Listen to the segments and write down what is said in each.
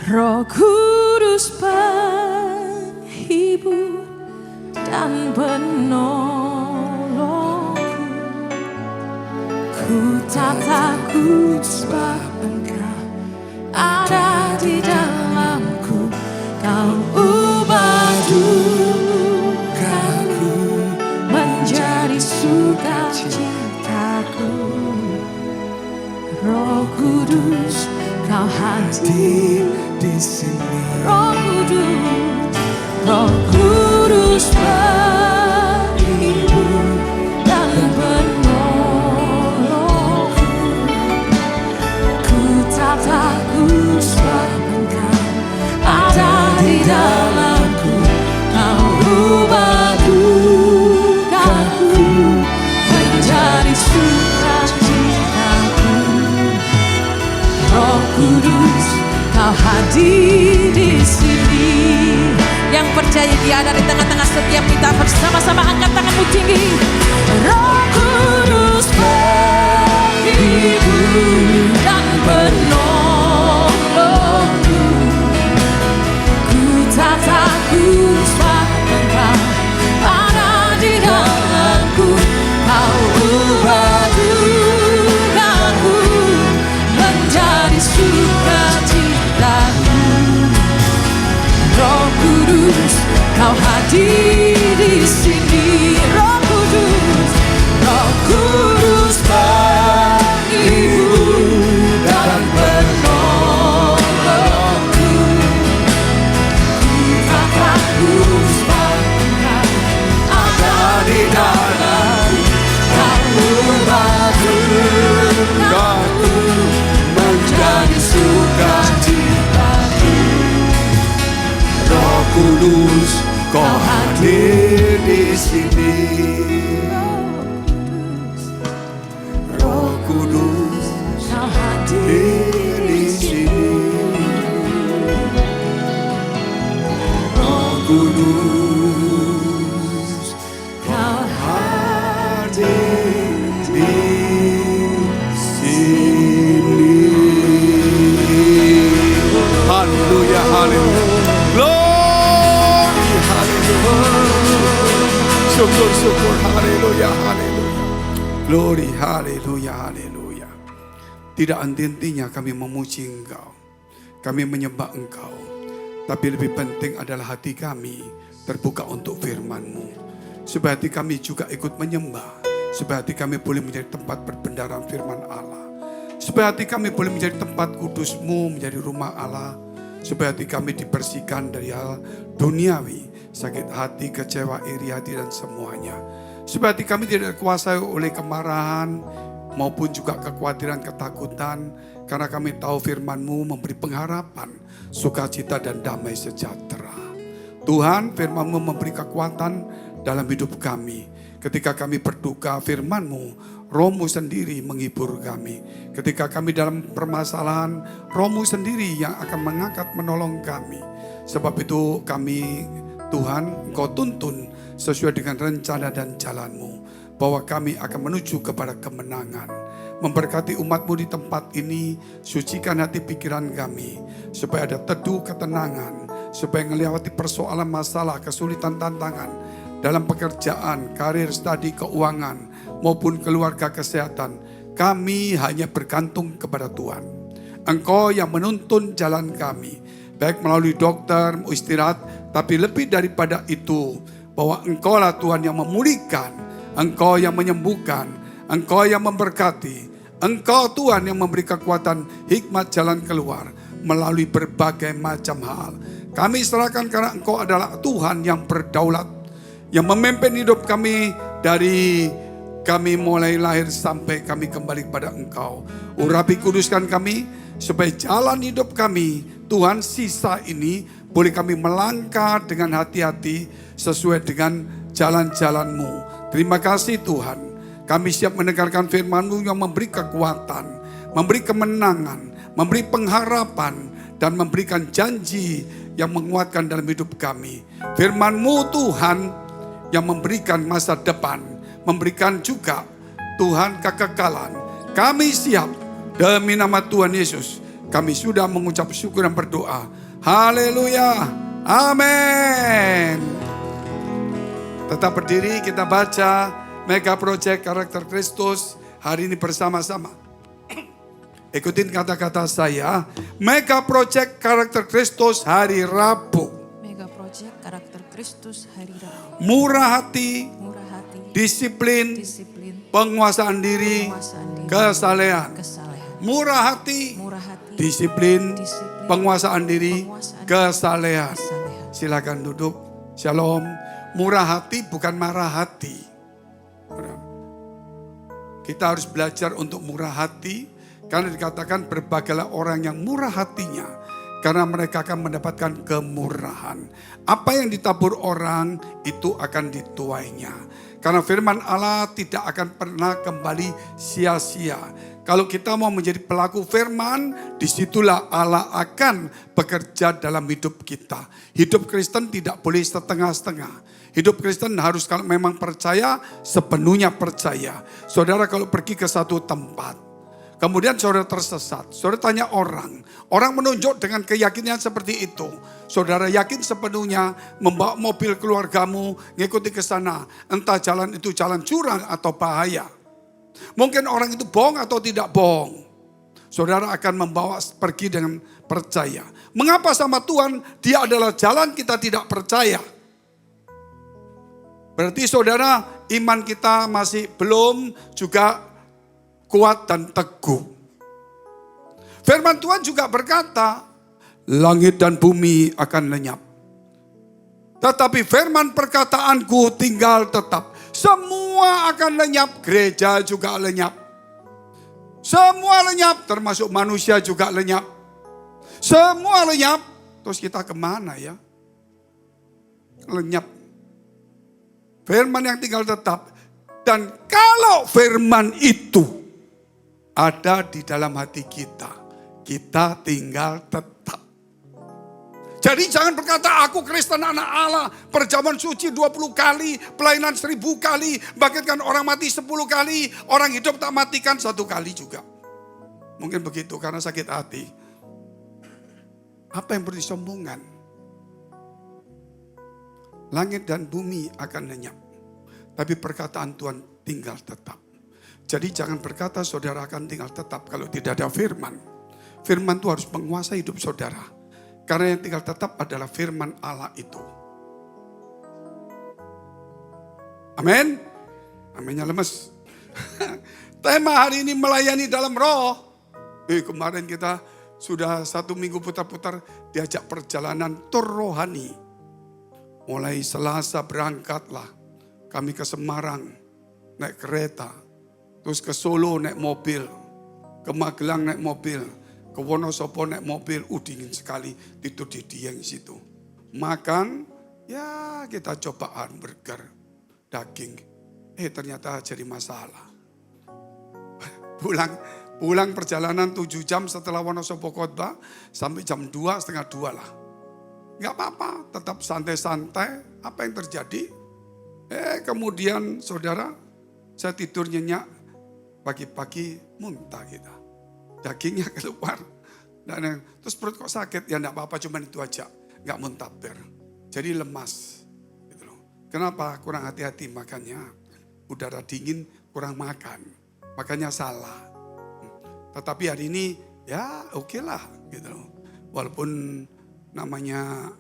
Roh Kudus penghibur dan penolongku, ku tak takut sebab Engkau ada di dalamku. Kau ubah dukaku menjadi sukacitaku. Roh Kudus, Kau hadir di sini. Roh Kudus penghibur dan penolongku, ku tak takut sebab Engkau ada di dalamku. Kau ubah dukaku menjadi sukacitaku. Roh Kudus, Kau hadir di sini. Yang percaya Dia ada di tengah-tengah setiap kita, bersama-sama angkat tanganmu tinggi. Roh Kudus penghibur dan penolongku, ku tak takut sebab Engkau ada di dalamku. Kau ubah dukaku menjadi sukacitaku. Roh Kudus, Kau hadir di sini. Roh Kudus penghibur dan penolongku, ku tak takut sebab Engkau ada di dalamku. Kau ubah dukaku menjadi sukacitaku. Roh Kudus, Kau hadir di sini. Roh Kudus, Kau hadir di sini. Roh Kudus, Kau hadir di sini. Haleluya, haleluya. Glory, haleluya. Syukur, syukur, haleluya, haleluya. Glory, haleluya, haleluya. Tidak henti-hentinya kami memuji Engkau, kami menyembah Engkau. Tapi lebih penting adalah hati kami terbuka untuk firman-Mu, supaya hati kami juga ikut menyembah, supaya hati kami boleh menjadi tempat perbendaharaan firman Allah, supaya hati kami boleh menjadi tempat kudus-Mu, menjadi rumah Allah, supaya hati kami dibersihkan dari hal duniawi, sakit hati, kecewa, iri hati, dan semuanya. Supaya hati kami tidak dikuasai oleh kemarahan maupun juga kekhawatiran, ketakutan. Karena kami tahu firman-Mu memberi pengharapan, sukacita, dan damai sejahtera. Tuhan, firman-Mu memberi kekuatan dalam hidup kami. Ketika kami berduka, firman-Mu, Roh-Mu sendiri menghibur kami. Ketika kami dalam permasalahan, Roh-Mu sendiri yang akan mengangkat, menolong kami. Sebab itu kami, Tuhan, Engkau tuntun sesuai dengan rencana dan jalan-Mu, bahwa kami akan menuju kepada kemenangan. Memberkati umat-Mu di tempat ini, sucikan hati pikiran kami, supaya ada teduh ketenangan, supaya melewati persoalan, masalah, kesulitan, tantangan dalam pekerjaan, karir, studi, keuangan, maupun keluarga, kesehatan. Kami hanya bergantung kepada Tuhan. Engkau yang menuntun jalan kami, baik melalui dokter, istirahat, tapi lebih daripada itu, bahwa Engkaulah Tuhan yang memulihkan, Engkau yang menyembuhkan, Engkau yang memberkati, Engkau Tuhan yang memberi kekuatan, hikmat jalan keluar melalui berbagai macam hal. Kami serahkan karena Engkau adalah Tuhan yang berdaulat, yang memimpin hidup kami dari kami mulai lahir sampai kami kembali kepada Engkau. Urapi, kuduskan kami, supaya jalan hidup kami, Tuhan, sisa ini boleh kami melangkah dengan hati-hati sesuai dengan jalan-jalan-Mu. Terima kasih Tuhan, kami siap mendengarkan firman-Mu yang memberi kekuatan, memberi kemenangan, memberi pengharapan, dan memberikan janji yang menguatkan dalam hidup kami. Firman-Mu Tuhan yang memberikan masa depan, memberikan juga Tuhan kekekalan. Kami siap demi nama Tuhan Yesus. Kami sudah mengucap syukur dan berdoa. Haleluya. Amin. Tetap berdiri, kita baca Mega Project Karakter Kristus hari ini bersama-sama. Ikutin kata-kata saya. Mega Project Karakter Kristus hari Rabu. Mega Project Karakter Kristus hari Rabu. Murah hati, disiplin, penguasaan diri, kesalehan. Murah hati, disiplin, penguasaan diri, kesalehan. Silakan duduk. Shalom. Murah hati bukan marah hati. Kita harus belajar untuk murah hati. Karena dikatakan berbagailah orang yang murah hatinya. Karena mereka akan mendapatkan kemurahan. Apa yang ditabur orang itu akan dituainya. Karena firman Allah tidak akan pernah kembali sia-sia. Kalau kita mau menjadi pelaku firman, disitulah Allah akan bekerja dalam hidup kita. Hidup Kristen tidak boleh setengah-setengah. Hidup Kristen harus kalau memang percaya, sepenuhnya percaya. Saudara kalau pergi ke satu tempat, kemudian saudara tersesat, saudara tanya orang menunjuk dengan keyakinan seperti itu. Saudara yakin sepenuhnya membawa mobil keluargamu, ngikuti ke sana. Entah jalan itu jalan curang atau bahaya. Mungkin orang itu bohong atau tidak bohong. Saudara akan membawa pergi dengan percaya. Mengapa sama Tuhan? Dia adalah jalan kita tidak percaya. Berarti saudara iman kita masih belum juga kuat dan teguh. Firman Tuhan juga berkata, langit dan bumi akan lenyap. Tetapi firman perkataanku tinggal tetap. Semua akan lenyap, gereja juga lenyap. Semua lenyap, termasuk manusia juga lenyap. Semua lenyap, terus kita kemana ya? Lenyap. Firman yang tinggal tetap. Dan kalau firman itu ada di dalam hati kita, kita tinggal tetap. Jadi jangan berkata aku Kristen anak Allah, perjamuan suci 20 kali, pelayanan 1000 kali, bangkitkan orang mati 10 kali, orang hidup tak matikan 1 kali juga. Mungkin begitu karena sakit hati. Apa yang perlu disombongkan? Langit dan bumi akan lenyap, tapi perkataan Tuhan tinggal tetap. Jadi jangan berkata saudara akan tinggal tetap kalau tidak ada firman. Firman itu harus menguasai hidup saudara. Karena yang tinggal tetap adalah firman Allah itu. Amin. Aminnya lemes. Tema hari ini melayani dalam roh. Kemarin kita sudah 1 minggu putar-putar diajak perjalanan tur rohani. Mulai Selasa berangkatlah kami ke Semarang naik kereta. Terus ke Solo naik mobil, ke Magelang naik mobil, ke Wonosobo naik mobil. Dingin sekali, tidur di Dieng situ. Makan, ya kita coba hamburger, daging. Ternyata jadi masalah. Pulang perjalanan 7 jam setelah Wonosobo khotbah, sampai jam 2, setengah 2 lah. Gak apa-apa, tetap santai-santai. Apa yang terjadi? Kemudian saudara, saya tidur nyenyak. Pagi-pagi muntah kita. Dagingnya keluar. Terus perut kok sakit? Ya enggak apa-apa, cuma itu aja. Enggak muntaber. Jadi lemas. Gitu loh. Kenapa? Kurang hati-hati makannya. Udara dingin, kurang makan. Makanya salah. Tetapi hari ini ya oke lah. Gitu loh. Walaupun namanya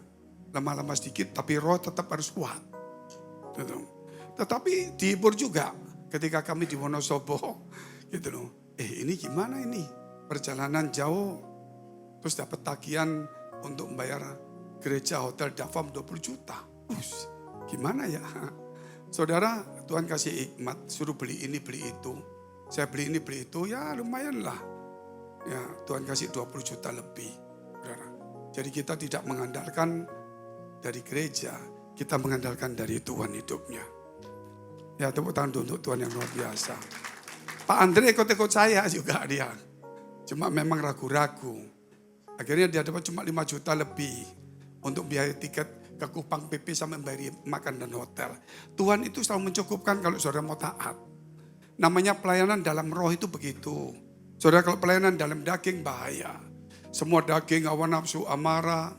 lemah-lemah sedikit, tapi roh tetap harus kuat. Gitu loh. Tetapi dihibur juga. Ketika kami di Wonosobo, gitu loh. Ini gimana ini? Perjalanan jauh. Terus dapat tagihan untuk membayar gereja hotel Davam 20 juta. Gimana ya? Saudara, Tuhan kasih hikmat, suruh beli ini, beli itu. Saya beli ini, beli itu, ya lumayan lah. Ya, Tuhan kasih 20 juta lebih. Saudara. Jadi kita tidak mengandalkan dari gereja, kita mengandalkan dari Tuhan hidupnya. Ya, tepuk tangan untuk Tuhan yang luar biasa. Pak Andre ikut-ikut saya juga dia. Cuma memang ragu-ragu. Akhirnya dia dapat cuma 5 juta lebih. Untuk biaya tiket ke Kupang PP sampai bayar makan dan hotel. Tuhan itu selalu mencukupkan kalau saudara mau taat. Namanya pelayanan dalam roh itu begitu. Saudara kalau pelayanan dalam daging bahaya. semua daging, hawa nafsu, amarah.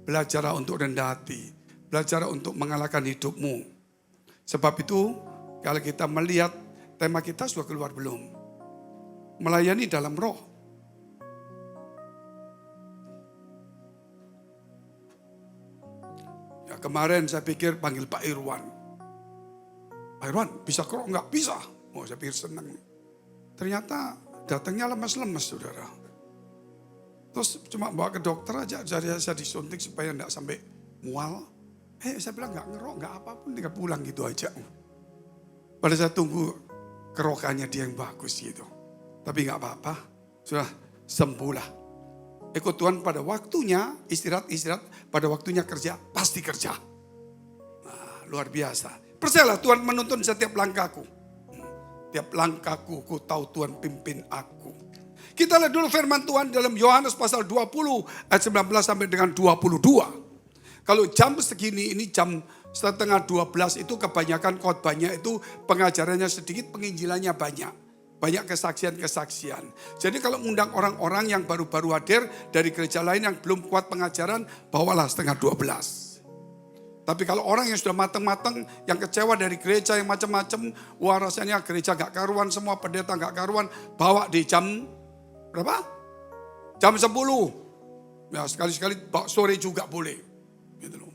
Belajarlah untuk rendah hati. Belajarlah untuk mengalahkan hidupmu. Sebab itu kalau kita melihat tema kita sudah keluar belum? Melayani dalam roh. Ya, kemarin saya pikir panggil Pak Irwan. Pak Irwan bisa kok enggak bisa. Oh, saya pikir senang. Ternyata datangnya lemes-lemes, saudara. Terus cuma bawa ke dokter aja, jadi saya disuntik supaya enggak sampai mual. Saya bilang enggak ngerok, enggak apapun, tinggal pulang gitu aja. Pada saya tunggu kerokannya dia yang bagus gitu. Tapi enggak apa-apa, sudah sembuhlah. Ikut Tuhan pada waktunya, istirahat, pada waktunya kerja, pasti kerja. Nah, luar biasa. Percayalah Tuhan menuntun setiap langkahku. Tiap langkahku, ku tahu Tuhan pimpin aku. Kita lihat dulu firman Tuhan dalam Yohanes pasal 20 ayat 19 sampai dengan 22. Kalau jam segini, ini jam setengah 12 itu kebanyakan khotbahnya itu pengajarannya sedikit, penginjilannya banyak. Banyak kesaksian-kesaksian. Jadi kalau mengundang orang-orang yang baru-baru hadir dari gereja lain yang belum kuat pengajaran, bawalah setengah 12. Tapi kalau orang yang sudah matang-matang, yang kecewa dari gereja yang macam-macam, wah rasanya gereja gak karuan, semua pendeta gak karuan, bawa di jam berapa? Jam 10. Ya sekali-sekali bawa sore juga boleh. Gitu loh.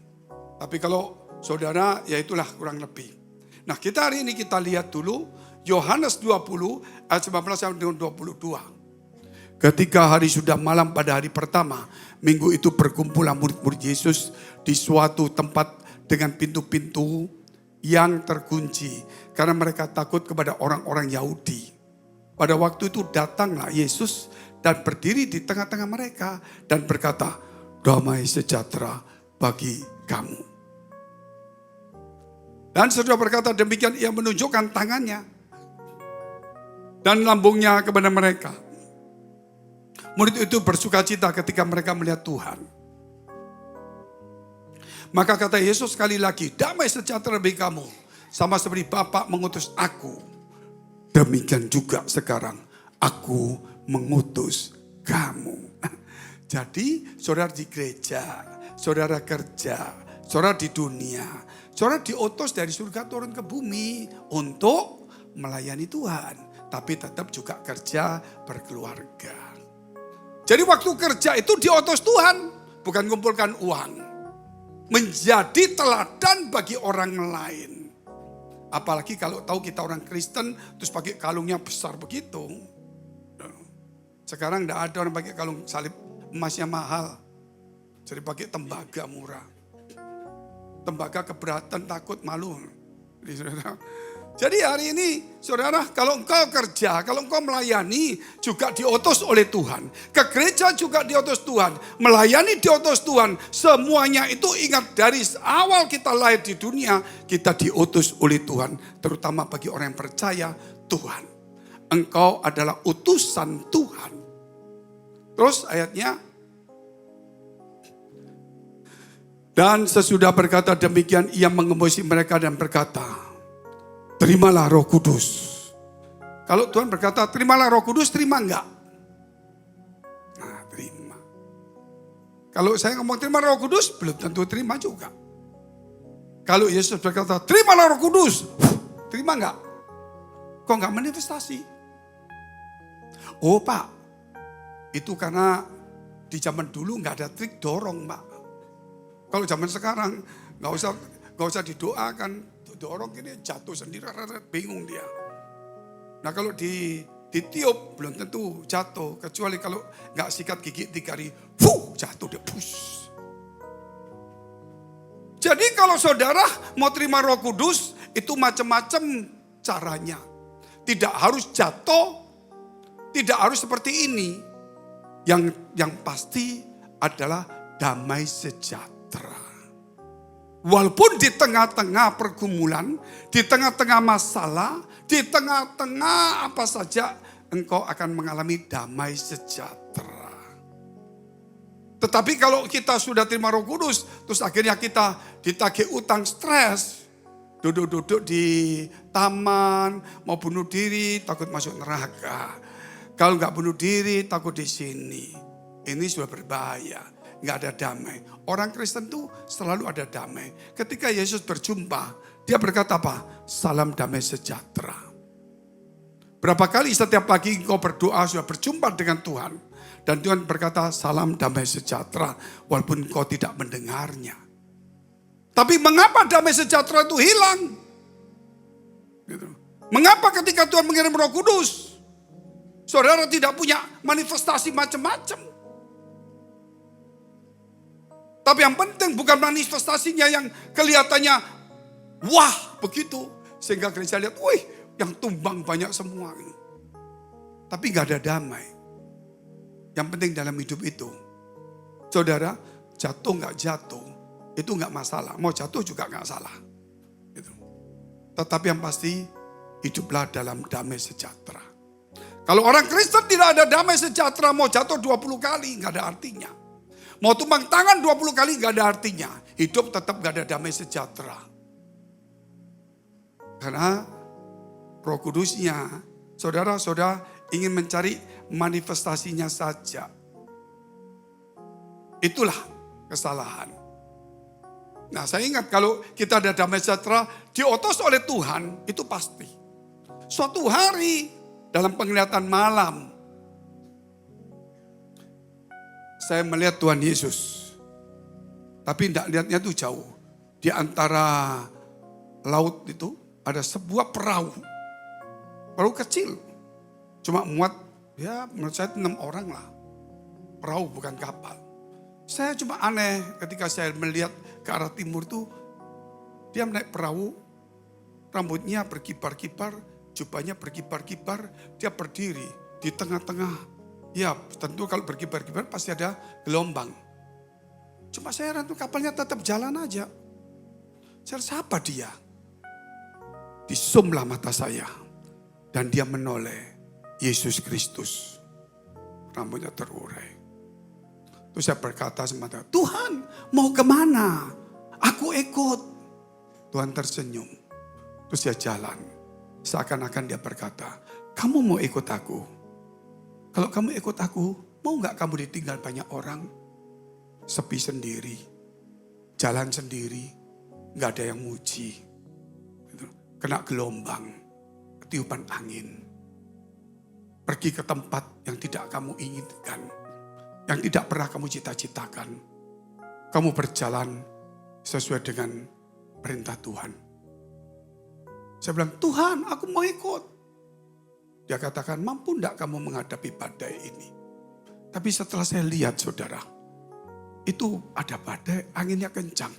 Tapi kalau saudara, ya itulah kurang lebih. Nah kita hari ini kita lihat dulu Yohanes 20 ayat 19 sampai dengan 22. Ketika hari sudah malam pada hari pertama, minggu itu berkumpullah murid-murid Yesus di suatu tempat dengan pintu-pintu yang terkunci. Karena mereka takut kepada orang-orang Yahudi. Pada waktu itu datanglah Yesus dan berdiri di tengah-tengah mereka dan berkata, damai sejahtera bagi kamu. Dan setelah berkata demikian, ia menunjukkan tangannya dan lambungnya kepada mereka. Murid itu bersuka cita ketika mereka melihat Tuhan. Maka kata Yesus sekali lagi, damai sejahtera bagi kamu. Sama seperti Bapa mengutus aku, demikian juga sekarang aku mengutus kamu. Jadi saudara di gereja, saudara kerja, saudara di dunia, saudara diutus dari surga turun ke bumi untuk melayani Tuhan. Tapi tetap juga kerja berkeluarga. Jadi waktu kerja itu diutus Tuhan, bukan kumpulkan uang. Menjadi teladan bagi orang lain. Apalagi kalau tahu kita orang Kristen, terus pakai kalungnya besar begitu. Sekarang tidak ada orang pakai kalung salib emasnya mahal. Jadi pakai tembaga murah. Tembaga keberatan, takut, malu. Jadi hari ini saudara, kalau engkau kerja, kalau engkau melayani juga diutus oleh Tuhan. Ke gereja juga diutus Tuhan. Melayani diutus Tuhan. Semuanya itu ingat dari awal kita lahir di dunia, kita diutus oleh Tuhan. Terutama bagi orang yang percaya Tuhan. Engkau adalah utusan Tuhan. Terus ayatnya. Dan sesudah berkata demikian, ia mengembosi mereka dan berkata, terimalah Roh Kudus. Kalau Tuhan berkata, terimalah Roh Kudus, terima enggak? Nah, terima. Kalau saya ngomong terima Roh Kudus, belum tentu terima juga. Kalau Yesus berkata, terimalah Roh Kudus, terima enggak? Kok enggak manifestasi? Oh Pak, itu karena di zaman dulu enggak ada trik dorong Pak. Kalau zaman sekarang enggak usah didoakan. Dorong gini jatuh sendiri, bingung dia. Nah kalau ditiup belum tentu jatuh. Kecuali kalau gak sikat gigi 3 hari, jatuh dia. Jadi kalau saudara mau terima Roh Kudus, itu macam-macam caranya. Tidak harus jatuh, tidak harus seperti ini. Yang pasti adalah damai sejahtera. Walaupun di tengah-tengah pergumulan, di tengah-tengah masalah, di tengah-tengah apa saja, engkau akan mengalami damai sejahtera. Tetapi kalau kita sudah terima Roh Kudus, terus akhirnya kita ditagih utang stres, duduk-duduk di taman, mau bunuh diri, takut masuk neraka. Kalau nggak bunuh diri, takut di sini. Ini sudah berbahaya. Nggak ada damai. Orang Kristen tuh selalu ada damai. Ketika Yesus berjumpa, dia berkata apa? Salam damai sejahtera. Berapa kali setiap pagi engkau berdoa sudah berjumpa dengan Tuhan. Dan Tuhan berkata salam damai sejahtera. Walaupun engkau tidak mendengarnya. Tapi mengapa damai sejahtera itu hilang? Gitu. Mengapa ketika Tuhan mengirim Roh Kudus, saudara tidak punya manifestasi macam-macam? Tapi yang penting bukan manifestasinya yang kelihatannya wah begitu. Sehingga gereja lihat, wih yang tumbang banyak semua. Tapi gak ada damai. Yang penting dalam hidup itu, saudara jatuh gak jatuh, itu gak masalah. Mau jatuh juga gak salah. Gitu. Tetapi yang pasti hiduplah dalam damai sejahtera. Kalau orang Kristen tidak ada damai sejahtera, mau jatuh 20 kali gak ada artinya. Mau tumbang tangan 20 kali gak ada artinya. Hidup tetap gak ada damai sejahtera. Karena Roh Kudusnya, saudara-saudara ingin mencari manifestasinya saja. Itulah kesalahan. Nah saya ingat kalau kita ada damai sejahtera, diutus oleh Tuhan, itu pasti. Suatu hari dalam penglihatan malam, saya melihat Tuhan Yesus. Tapi tidak lihatnya itu jauh. Di antara laut itu ada sebuah perahu. Perahu kecil. Cuma muat, ya menurut saya 6 orang lah. Perahu bukan kapal. Saya cuma aneh ketika saya melihat ke arah timur itu. Dia naik perahu, rambutnya berkibar-kibar, jubahnya berkibar-kibar. Dia berdiri di tengah-tengah. Ya tentu kalau berkibar-kibar pasti ada gelombang. Cuma saya heran tuh kapalnya tetap jalan aja. Saya siapa dia? Disumlah mata saya. Dan dia menoleh Yesus Kristus. Rambutnya terurai. Terus saya berkata sama dia, Tuhan mau kemana? Aku ikut. Tuhan tersenyum. Terus dia jalan. Seakan-akan dia berkata, kamu mau ikut aku? Kalau kamu ikut aku, mau gak kamu ditinggal banyak orang? Sepi sendiri, jalan sendiri, gak ada yang muji. Kena gelombang, ketiupan angin. Pergi ke tempat yang tidak kamu inginkan, yang tidak pernah kamu cita-citakan. Kamu berjalan sesuai dengan perintah Tuhan. Saya bilang, Tuhan aku mau ikut. Dia katakan, mampu enggak kamu menghadapi badai ini? Tapi setelah saya lihat saudara, itu ada badai, anginnya kencang.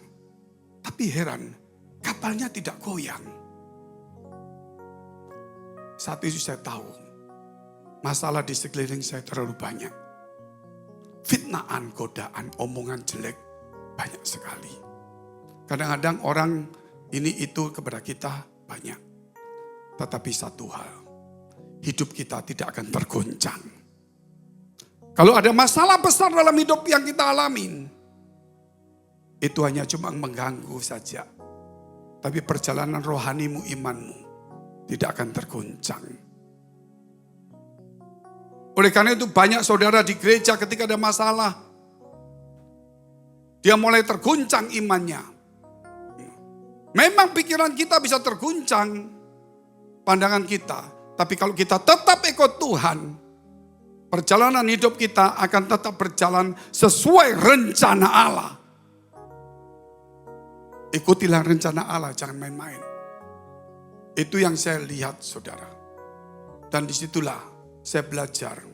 Tapi heran, kapalnya tidak goyang. Saat itu saya tahu, masalah di sekeliling saya terlalu banyak. Fitnaan, godaan, omongan jelek, banyak sekali. Kadang-kadang orang ini itu kepada kita banyak. Tetapi satu hal, hidup kita tidak akan tergoncang. Kalau ada masalah besar dalam hidup yang kita alamin, itu hanya cuma mengganggu saja. Tapi perjalanan rohanimu, imanmu tidak akan tergoncang. Oleh karena itu banyak saudara di gereja ketika ada masalah, dia mulai terguncang imannya. Memang pikiran kita bisa terguncang, pandangan kita. Tapi kalau kita tetap ikut Tuhan, perjalanan hidup kita akan tetap berjalan sesuai rencana Allah. Ikutilah rencana Allah, jangan main-main. Itu yang saya lihat saudara. Dan disitulah saya belajar.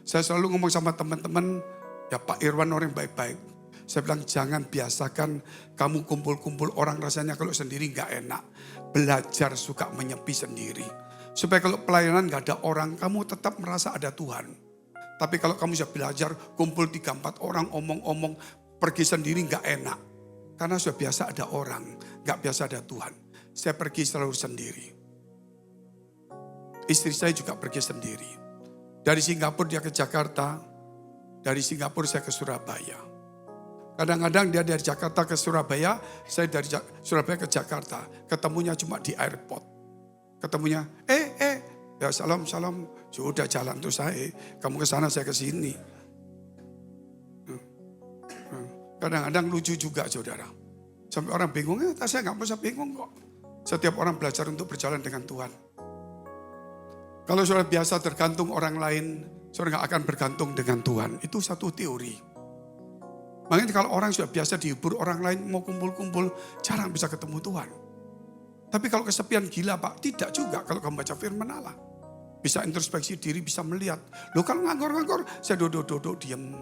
Saya selalu ngomong sama teman-teman, ya Pak Irwan orang baik-baik. Saya bilang jangan biasakan kamu kumpul-kumpul orang rasanya kalau sendiri gak enak. Belajar suka menyepi sendiri. Supaya kalau pelayanan gak ada orang, kamu tetap merasa ada Tuhan. Tapi kalau kamu sudah belajar, kumpul 3-4 orang, omong-omong, pergi sendiri gak enak. Karena sudah biasa ada orang, gak biasa ada Tuhan. Saya pergi selalu sendiri. Istri saya juga pergi sendiri. Dari Singapura dia ke Jakarta, dari Singapura saya ke Surabaya. Kadang-kadang dia dari Jakarta ke Surabaya, saya dari Surabaya ke Jakarta. Ketemunya cuma di airport. Ketemunya, ya salam. Sudah jalan tuh saya. Kamu ke sana, saya ke sini. Kadang-kadang lucu juga saudara. Sampai orang bingung, saya nggak usah bingung kok. Setiap orang belajar untuk berjalan dengan Tuhan. Kalau saudara biasa tergantung orang lain, saudara nggak akan bergantung dengan Tuhan. Itu satu teori. Makanya kalau orang sudah biasa dihibur orang lain, mau kumpul-kumpul, jarang bisa ketemu Tuhan. Tapi kalau kesepian gila Pak, tidak juga kalau kamu baca firman Allah. Bisa introspeksi diri, bisa melihat. Loh kalau nganggur-nganggur, saya duduk-duduk, diam.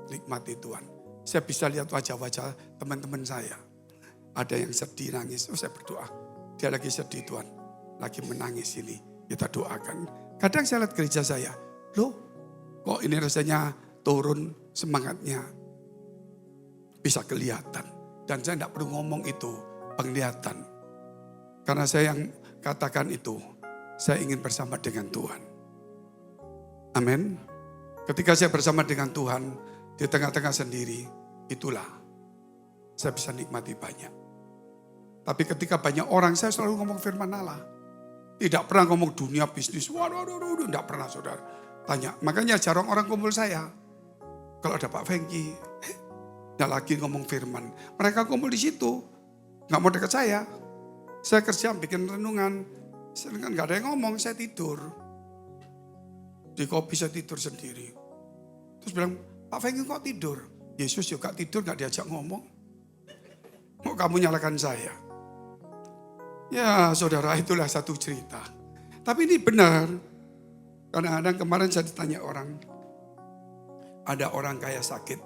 Nikmati Tuhan. Saya bisa lihat wajah-wajah teman-teman saya. Ada yang sedih, nangis. Saya berdoa. Dia lagi sedih Tuhan. Lagi menangis ini. Kita doakan. Kadang saya lihat gereja saya. Loh, kok ini rasanya turun semangatnya. Bisa kelihatan. Dan saya tidak perlu ngomong itu. Penglihatan. Karena saya yang katakan itu. Saya ingin bersama dengan Tuhan. Amin. Ketika saya bersama dengan Tuhan, di tengah-tengah sendiri, itulah saya bisa nikmati banyak. Tapi ketika banyak orang, saya selalu ngomong firman Allah. Tidak pernah ngomong dunia bisnis. Waduh, tidak pernah saudara. Tanya, makanya jarang orang kumpul saya. Kalau ada Pak Fengki, tidak lagi ngomong firman. Mereka kumpul di situ, nggak mau dekat saya. Saya kerja bikin renungan, sedangkan nggak ada yang ngomong, saya tidur. Di kopi saya tidur sendiri. Terus bilang, Pak Fengki kok tidur? Yesus juga tidur gak diajak ngomong. Mau kamu nyalakan saya? Ya saudara, itulah satu cerita. Tapi ini benar. Kadang-kadang kemarin saya ditanya orang. Ada orang kaya sakit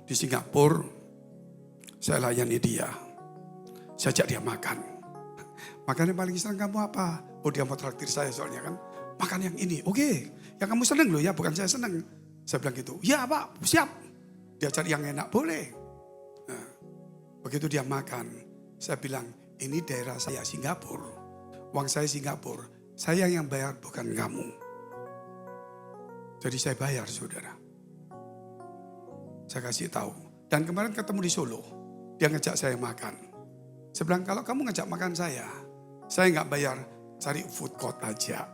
di Singapura. Saya layani dia. Saya ajak dia makan. Makan yang paling senang kamu apa? Oh dia mau traktir saya soalnya kan. Makan yang ini. Oke, yang kamu senang loh ya, bukan saya senang. Saya bilang gitu, ya Pak, siap. Dia cari yang enak, boleh. Nah, begitu dia makan, saya bilang, ini daerah saya Singapura. Uang saya Singapura, saya yang bayar bukan kamu. Jadi saya bayar saudara. Saya kasih tahu. Dan kemarin ketemu di Solo, dia ngajak saya makan. Saya bilang, kalau kamu ngajak makan saya nggak bayar, cari food court aja.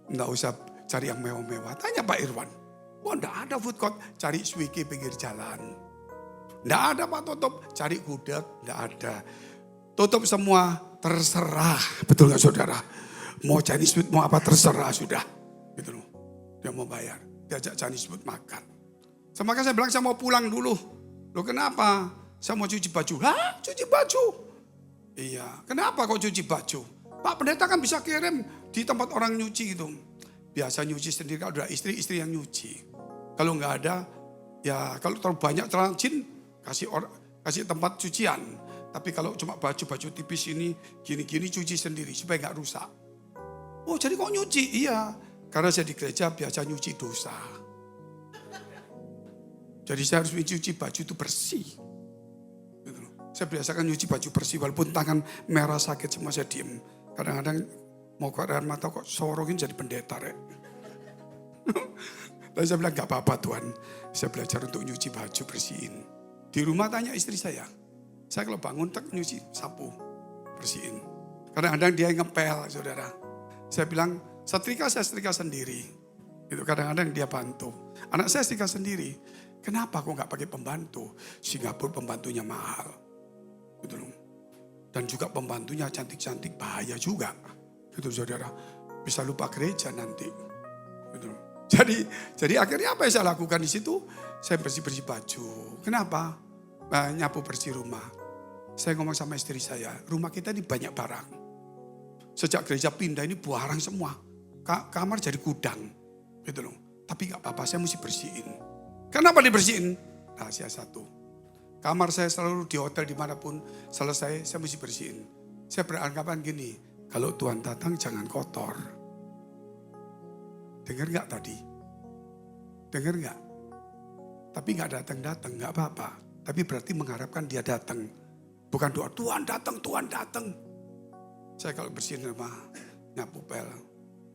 Nggak usah cari yang mewah-mewah. Tanya Pak Irwan. Wah enggak ada food court. Cari suiki pinggir jalan. Enggak ada Pak Tutup. Cari gudeg. Enggak ada. Tutup semua terserah. Betul gak saudara? Mau Chinese food mau apa terserah sudah. Gitu loh. Dia mau bayar. Diajak Chinese food makan. Maka saya bilang saya mau pulang dulu. Loh kenapa? Saya mau cuci baju. Hah? Cuci baju? Iya. Kenapa kok cuci baju? Pak pendeta kan bisa kirim di tempat orang nyuci gitu. Biasa nyuci sendiri, kalau ada istri yang nyuci. Kalau nggak ada, ya kalau terlalu banyak rajin, kasih tempat cucian. Tapi kalau cuma baju tipis ini, gini-gini cuci sendiri supaya nggak rusak. Oh jadi kok nyuci? Iya, karena saya di gereja biasa nyuci dosa. Jadi saya harus mencuci baju itu bersih. Gitu. Saya biasakan nyuci baju bersih, walaupun tangan merah sakit semua saya diem. Kadang-kadang mau keadaan mata kok sorongin jadi pendeta rek. Lalu saya bilang gak apa-apa Tuhan. Saya belajar untuk nyuci baju bersihin. Di rumah tanya istri saya. Saya kalau bangun tak nyuci sapu bersihin. Kadang-kadang dia ngepel saudara. Saya bilang setrika saya setrika sendiri. Itu kadang-kadang dia bantu. Anak saya setrika sendiri. Kenapa kok gak pakai pembantu? Singapura pembantunya mahal. Gitu loh. Dan juga pembantunya cantik-cantik bahaya juga. Gitu saudara. Bisa lupa gereja nanti. Gitu. Jadi akhirnya apa yang saya lakukan di situ? Saya bersih-bersih baju. Kenapa? Nyapu bersih rumah. Saya ngomong sama istri saya, rumah kita ini banyak barang. Sejak gereja pindah ini barang semua. Kamar jadi gudang. Gitu loh. Tapi gak apa-apa, saya mesti bersihin. Kenapa dibersihin? Rahasia satu. Kamar saya selalu di hotel dimanapun selesai, saya mesti bersihin. Saya beranggapan gini, kalau Tuhan datang jangan kotor. Dengar gak tadi? Dengar gak? Tapi gak datang-datang, gak apa-apa. Tapi berarti mengharapkan dia datang. Bukan doa, Tuhan datang, Tuhan datang. Saya kalau bersihin rumah, nyapu pel.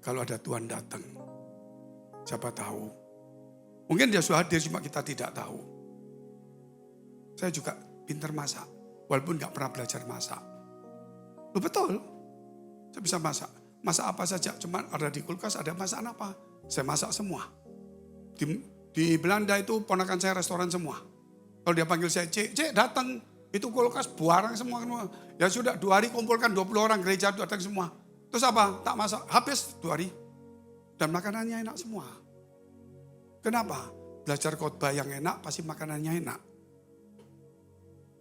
Kalau ada Tuhan datang, siapa tahu. Mungkin dia sudah hadir, cuma kita tidak tahu. Saya juga pintar masak, walaupun gak pernah belajar masak. Loh betul, saya bisa masak. Masak apa saja, cuma ada di kulkas, ada masakan apa. Saya masak semua. Di Belanda itu ponakan saya restoran semua. Kalau dia panggil saya, Cek datang. Itu kulkas buarang semua. Ya sudah 2 hari kumpulkan 20 orang gereja datang semua. Terus apa? Tak masak. Habis 2 hari. Dan makanannya enak semua. Kenapa? Belajar khotbah yang enak pasti makanannya enak.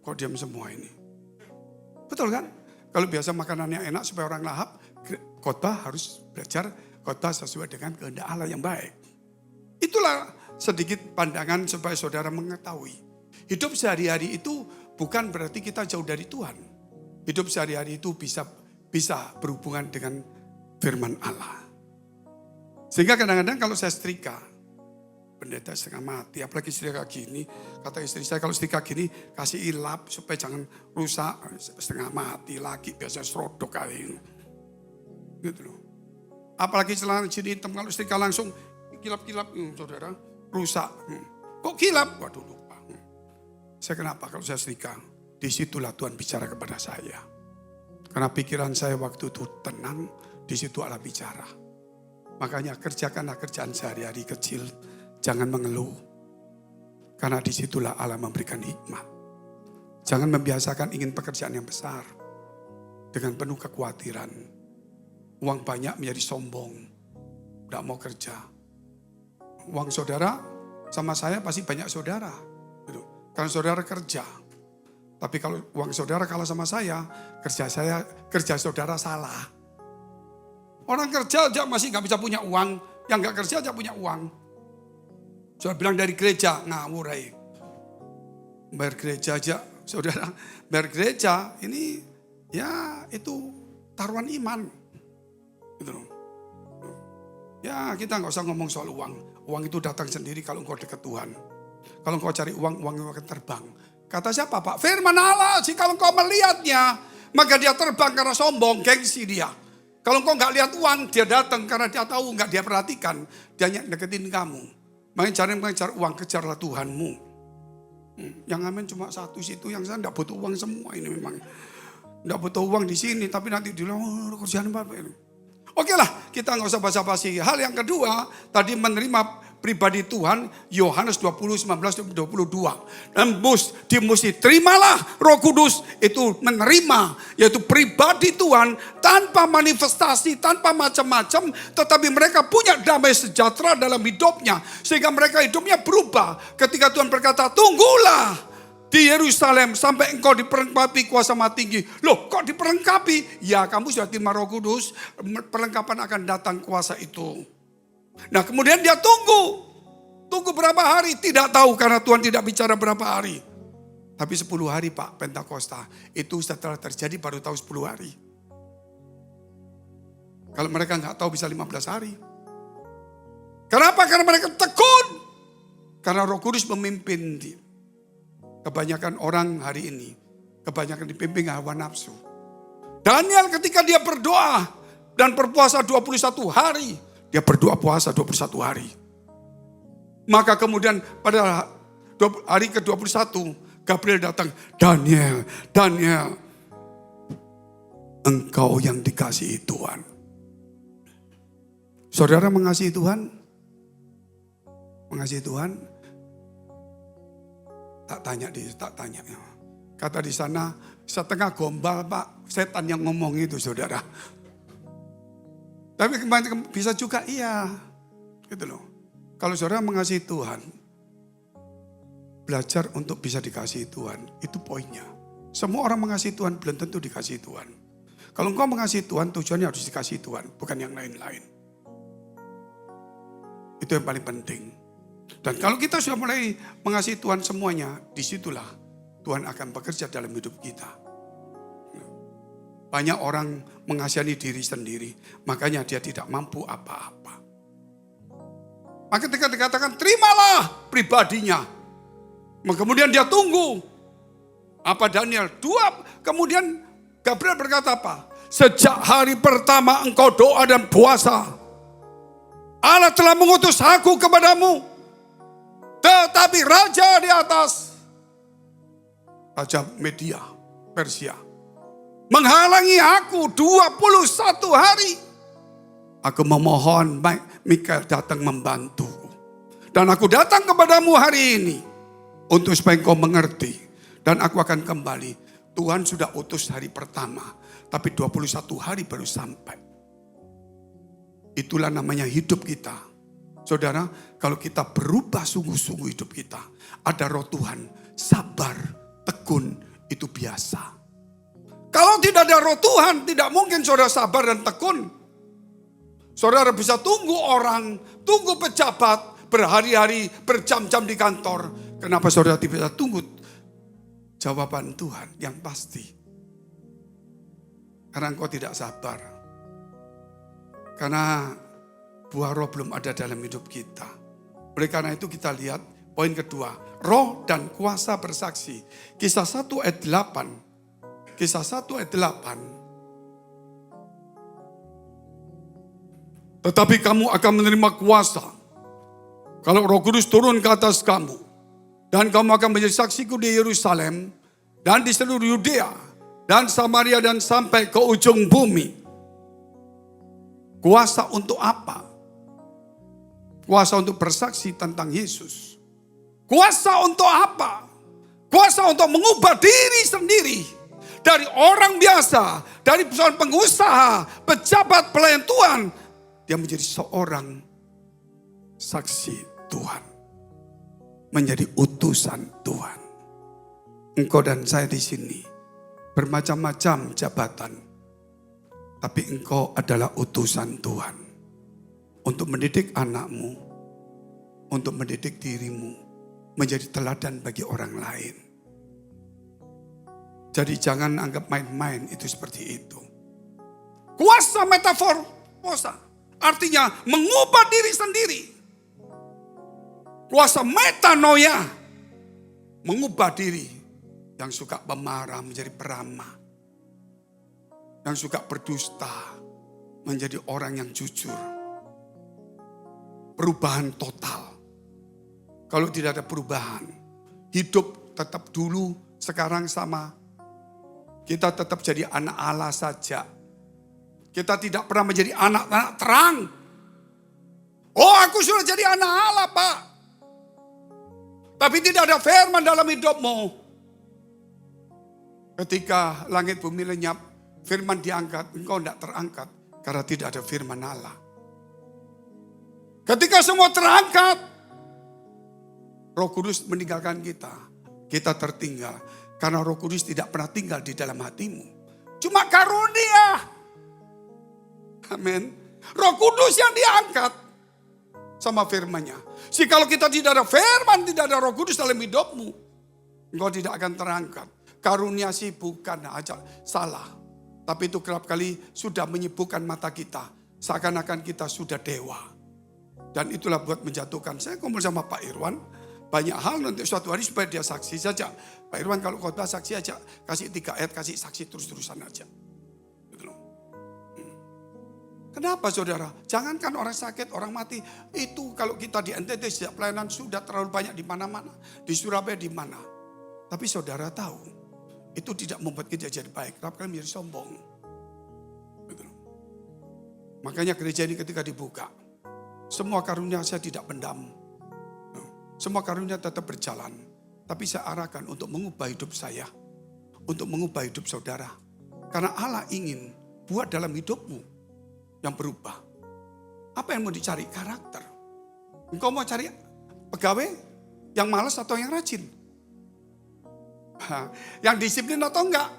Kok diam semua ini? Betul kan? Kalau biasa makanannya enak supaya orang lahap, khotbah harus belajar khotbah sesuai dengan kehendak Allah yang baik. Itulah sedikit pandangan supaya saudara mengetahui. Hidup sehari-hari itu bukan berarti kita jauh dari Tuhan. Hidup sehari-hari itu bisa berhubungan dengan firman Allah. Sehingga kadang-kadang kalau saya setrika, pendeta setengah mati, apalagi setrika gini, kata istri saya kalau setrika gini kasih ilap supaya jangan rusak, setengah mati lagi, biasanya serodok kali ini. Gitu loh. Apalagi celana jenis hitam, kalau setrika langsung kilap-kilap, saudara, rusak. Kok kilap? Waduh lupa. Saya kenapa kalau saya setrika? Disitulah Tuhan bicara kepada saya. Karena pikiran saya waktu itu tenang, disitu Allah bicara. Makanya kerjakanlah kerjaan sehari-hari kecil, jangan mengeluh. Karena disitulah Allah memberikan hikmat. Jangan membiasakan ingin pekerjaan yang besar. Dengan penuh kekhawatiran. Uang banyak menjadi sombong. Tidak mau kerja. Uang saudara sama saya pasti banyak saudara. Kalau saudara kerja. Tapi kalau uang saudara kalah sama saya, kerja saudara salah. Orang kerja aja masih gak bisa punya uang. Yang gak kerja aja punya uang. Saya bilang dari gereja, ngawur aja. Bayar gereja aja, saudara. Bayar gereja, ini ya itu taruhan iman. Gitu. Ya kita gak usah ngomong soal uang. Uang itu datang sendiri kalau engkau dekat Tuhan. Kalau engkau cari uang, uang itu akan terbang. Kata siapa Pak? Firman Allah. Kalau engkau melihatnya, maka dia terbang karena sombong, gengsi dia. Kalau engkau gak lihat uang, dia datang karena dia tahu, gak dia perhatikan. Dia deketin kamu. Makanya jangan mengejar uang, kejarlah Tuhanmu. Yang amin cuma satu situ, yang saya gak butuh uang semua ini memang. Gak butuh uang di sini, tapi nanti dia kerjaan apa ini. Oke lah, kita gak usah basa-basi. Hal yang kedua, tadi menerima pribadi Tuhan, Yohanes 20, 19, 22. Dan mesti terimalah Roh Kudus, itu menerima, yaitu pribadi Tuhan, tanpa manifestasi, tanpa macam-macam, tetapi mereka punya damai sejahtera dalam hidupnya, sehingga mereka hidupnya berubah. Ketika Tuhan berkata, tunggulah di Yerusalem sampai engkau diperlengkapi kuasa Maha Tinggi. Loh kok diperlengkapi? Ya kamu sudah terima Roh Kudus, perlengkapan akan datang kuasa itu. Nah kemudian dia tunggu. Tunggu berapa hari? Tidak tahu karena Tuhan tidak bicara berapa hari. Tapi 10 hari Pak Pentakosta. Itu setelah terjadi baru tahu 10 hari. Kalau mereka nggak tahu bisa 15 hari. Kenapa? Karena mereka tekun. Karena Roh Kudus memimpin dia. Kebanyakan orang hari ini, kebanyakan dipimpin hawa nafsu. Daniel ketika dia berdoa dan berpuasa 21 hari, dia berdoa puasa 21 hari. Maka kemudian pada hari ke-21, Gabriel datang, Daniel, engkau yang dikasihi Tuhan. Saudara mengasihi Tuhan? Mengasihi Tuhan? Tak tanya. Kata di sana, setengah gombal Pak, setan yang ngomong itu saudara. Tapi kemarin bisa juga iya. Gitu loh. Kalau saudara mengasihi Tuhan, belajar untuk bisa dikasihi Tuhan, itu poinnya. Semua orang mengasihi Tuhan belum tentu dikasihi Tuhan. Kalau engkau mengasihi Tuhan, tujuannya harus dikasihi Tuhan, bukan yang lain-lain. Itu yang paling penting. Dan kalau kita sudah mulai mengasihi Tuhan semuanya, disitulah Tuhan akan bekerja dalam hidup kita. Banyak orang mengasihani diri sendiri, makanya dia tidak mampu apa-apa. Maka ketika dikatakan terimalah pribadinya, kemudian dia tunggu. Apa Daniel? Kemudian Gabriel berkata apa? Sejak hari pertama engkau doa dan puasa, Allah telah mengutus aku kepadamu. Tetapi raja di atas, Raja Media, Persia, menghalangi aku 21 hari. Aku memohon Mikael datang membantu. Dan aku datang kepadamu hari ini untuk supaya engkau mengerti. Dan aku akan kembali. Tuhan sudah utus hari pertama, tapi 21 hari baru sampai. Itulah namanya hidup kita. Saudara, kalau kita berubah sungguh-sungguh hidup kita, ada roh Tuhan, sabar, tekun, itu biasa. Kalau tidak ada roh Tuhan, tidak mungkin saudara sabar dan tekun. Saudara bisa tunggu orang, tunggu pejabat, berhari-hari, berjam-jam di kantor. Kenapa saudara tidak bisa tunggu jawaban Tuhan yang pasti? Karena engkau tidak sabar. Karena buah roh belum ada dalam hidup kita. Oleh karena itu kita lihat poin kedua. Roh dan kuasa bersaksi. Kisah 1 ayat 8. Kisah 1 ayat 8. Tetapi kamu akan menerima kuasa kalau Roh Kudus turun ke atas kamu. Dan kamu akan menjadi saksiku di Yerusalem dan di seluruh Yudea dan Samaria dan sampai ke ujung bumi. Kuasa untuk apa? Kuasa untuk bersaksi tentang Yesus. Kuasa untuk apa? Kuasa untuk mengubah diri sendiri. Dari orang biasa, dari seorang pengusaha, pejabat pelayan Tuhan. Dia menjadi seorang saksi Tuhan. Menjadi utusan Tuhan. Engkau dan saya di sini bermacam-macam jabatan. Tapi engkau adalah utusan Tuhan. Untuk mendidik anakmu. Untuk mendidik dirimu. Menjadi teladan bagi orang lain. Jadi jangan anggap main-main itu seperti itu. Kuasa metafor. Kuasa. Artinya mengubah diri sendiri. Kuasa metanoia. Mengubah diri. Yang suka pemarah menjadi peramah. Yang suka berdusta menjadi orang yang jujur. Perubahan total. Kalau tidak ada perubahan, hidup tetap dulu, sekarang sama. Kita tetap jadi anak Allah saja. Kita tidak pernah menjadi anak-anak terang. Oh, aku sudah jadi anak Allah, Pak. Tapi tidak ada firman dalam hidupmu. Ketika langit bumi lenyap, firman diangkat, engkau tidak terangkat. Karena tidak ada firman Allah. Ketika semua terangkat, Roh Kudus meninggalkan kita. Kita tertinggal. Karena Roh Kudus tidak pernah tinggal di dalam hatimu. Cuma karunia. Amin. Roh Kudus yang diangkat sama firman-Nya. Jadi kalau kita tidak ada firman, tidak ada Roh Kudus dalam hidupmu, engkau tidak akan terangkat. Karunia sih bukan aja salah. Tapi itu kerap kali sudah menyibukkan mata kita. Seakan-akan kita sudah dewa. Dan itulah buat menjatuhkan. Saya ngomong sama Pak Irwan. Banyak hal nanti suatu hari supaya dia saksi saja. Pak Irwan kalau khotbah saksi aja. Kasih 3 ayat, kasih saksi terus-terusan aja. Gitu loh. Kenapa saudara? Jangankan orang sakit, orang mati. Itu kalau kita di NTT sejak pelayanan sudah terlalu banyak di mana-mana. Di Surabaya di mana. Tapi saudara tahu. Itu tidak membuat kita jadi baik. Kerap kali menjadi sombong. Gitu loh. Makanya gereja ini ketika dibuka. Semua karunia saya tidak pendam. Semua karunia tetap berjalan. Tapi saya arahkan untuk mengubah hidup saya. Untuk mengubah hidup saudara. Karena Allah ingin buat dalam hidupmu yang berubah. Apa yang mau dicari? Karakter. Engkau mau cari pegawai yang malas atau yang rajin? Yang disiplin atau enggak?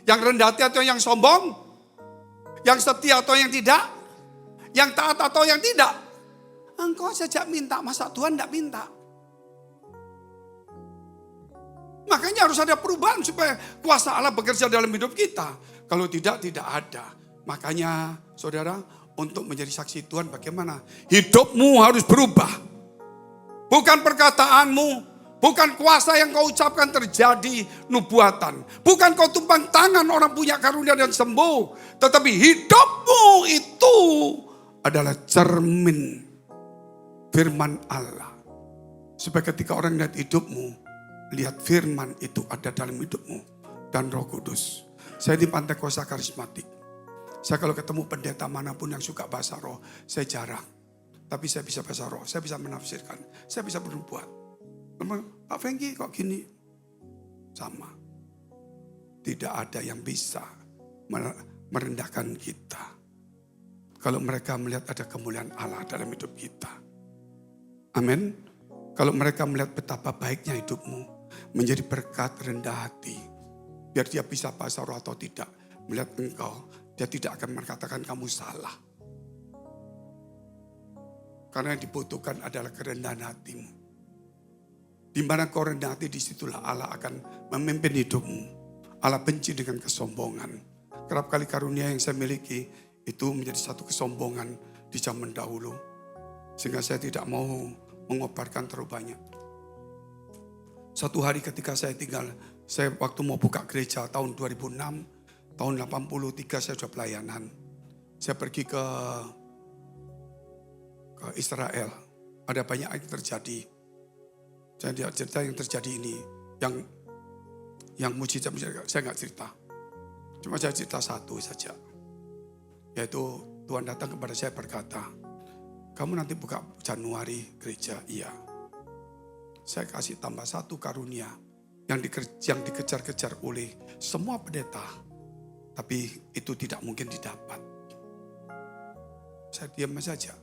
Yang rendah hati atau yang sombong? Yang setia atau yang tidak? Yang taat atau yang tidak? Engkau saja minta, masa Tuhan tidak minta? Makanya harus ada perubahan supaya kuasa Allah bekerja dalam hidup kita. Kalau tidak, tidak ada. Makanya saudara, untuk menjadi saksi Tuhan bagaimana? Hidupmu harus berubah. Bukan perkataanmu. Bukan kuasa yang kau ucapkan terjadi nubuatan. Bukan kau tumpang tangan orang punya karunia dan sembuh. Tetapi hidupmu itu adalah cermin firman Allah. Supaya ketika orang lihat hidupmu, lihat firman itu ada dalam hidupmu. Dan Roh Kudus. Saya di Pantai Kosa Karismatik. Saya kalau ketemu pendeta manapun yang suka bahasa roh, saya jarang. Tapi saya bisa bahasa roh, saya bisa menafsirkan, saya bisa bernubuat. Pak Fengki kok gini? Sama. Tidak ada yang bisa merendahkan kita. Kalau mereka melihat ada kemuliaan Allah dalam hidup kita. Amin. Kalau mereka melihat betapa baiknya hidupmu, menjadi berkat rendah hati. Biar dia bisa bahasa roh atau tidak, melihat engkau, dia tidak akan mengatakan kamu salah. Karena yang dibutuhkan adalah kerendahan hatimu. Di mana kau rendah hati, disitulah Allah akan memimpin hidupmu. Allah benci dengan kesombongan. Kerap kali karunia yang saya miliki itu menjadi satu kesombongan di zaman dahulu. Sehingga saya tidak mau mengobarkan terlalu banyak. Satu hari ketika saya waktu mau buka gereja tahun 2006, tahun 83 saya sudah pelayanan. Saya pergi ke Israel. Ada banyak yang terjadi. Saya tidak cerita yang terjadi ini. Yang mujizat saya nggak cerita. Cuma saya cerita satu saja. Yaitu Tuhan datang kepada saya berkata, kamu nanti buka Januari gereja. Iya. Saya kasih tambah satu karunia yang dikejar-kejar oleh semua pendeta. Tapi itu tidak mungkin didapat. Saya diam saja.